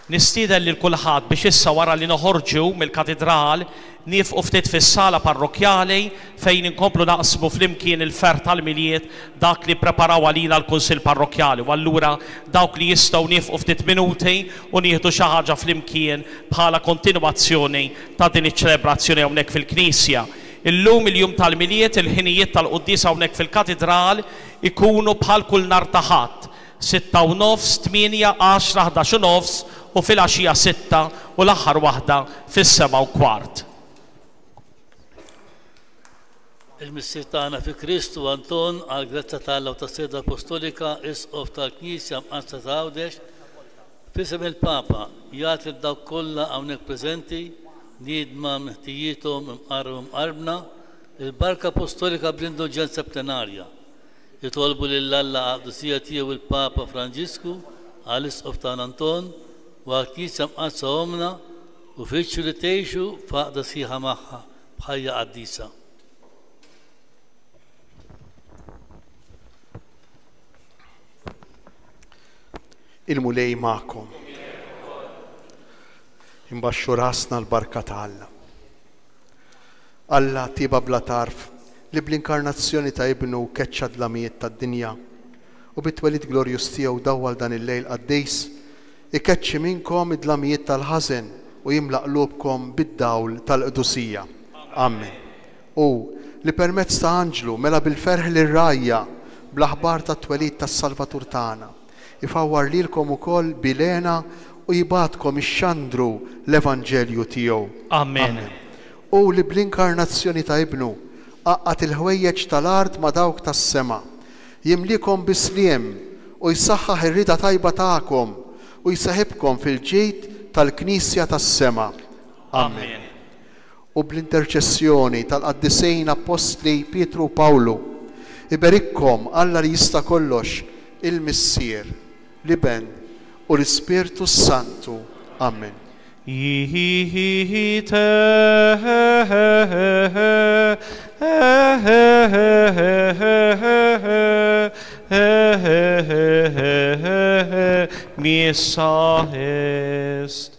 Nistieden lil kulħadd biex issa wara li noħorġu mill-katedral nifqu ftit fis-sala parrokjali fejn inkomplu naqsmu flimkien il-fer tal-miliet dak li preparaw għalina l-Kunsill Parrokjali. U allura dawk li jistgħu nifqu ftit minuti u nieħdu xi ħaġa flimkien bħala kontinwazzjoni ta' din iċ-ċelebrazzjoni hawnhekk fil-Knisja. Illum il-jum tal-miliet il-ħinijiet tal-Qudies hawnhekk fil-katedral ikunu bħal kull nhar ta' Ħadd. 6:30, 8, 10, 11:30 u fil-għaxija 6 u l-aħħar waħda fis-7:15. Il-missier tagħna fi Kristu Anton għal grazza tal-Alla u tas-Sede Apostolika Isqof tal-Knisja Mqassa ta' Għawdex fisem il-Papa jagħti dawk kollha hawnhekk preżenti niedma mħtijietom mqarbna il-barka apostolika bl-indulġenza septenarja. Jitolbu lill-Alla Qudusija tiegħu il-Papa Franġisku għall-Isqof ta' Anton u għal-Knisja Mqassa Omna u fiċċu li tgħixu f'għaqda sħiħa magħha bħajja qaddisa. Il-mulej magħkom. Imbaxxu rasna l-barka ta' Alla. Alla tiba bla tarf li bl-inkarnazzjoni ta' ibnu keċċa dlamijiet tad-dinja u bit-twelid glorjus tiegħu dawwal dan il-lejl qaddejs ikeċċi minkom id-dlamijiet tal-ħażen u jimla qlubkom bid-dawl tal-qdusija. Amen. U li permezz ta' Anġlu mela bil-ferħ lir-rajja bl-aħbar tat-twelid tas-Salvatur tagħna ifawwar lilkom ukoll bilena u jibatkom ix-xandru l-Evanġelju tiegħu. Amen. U li bl-inkarnazzjoni ta' ibnu qaqqat il-ħwejjeġ tal-art ma' dawk tas-sema jimlikom bisliem u jsaħħaħ ir-rida tajba tagħkom u jsaħibkom fil-ġid tal-Knisja tas-sema. Amen. U bl-interċessjoni tal-qaddisejn Apostli Pietru u Pawlu iberikkom Alla li jista' kollox il-Missier l-Iben u l-Ispirtu Santu. Amen. Missa est.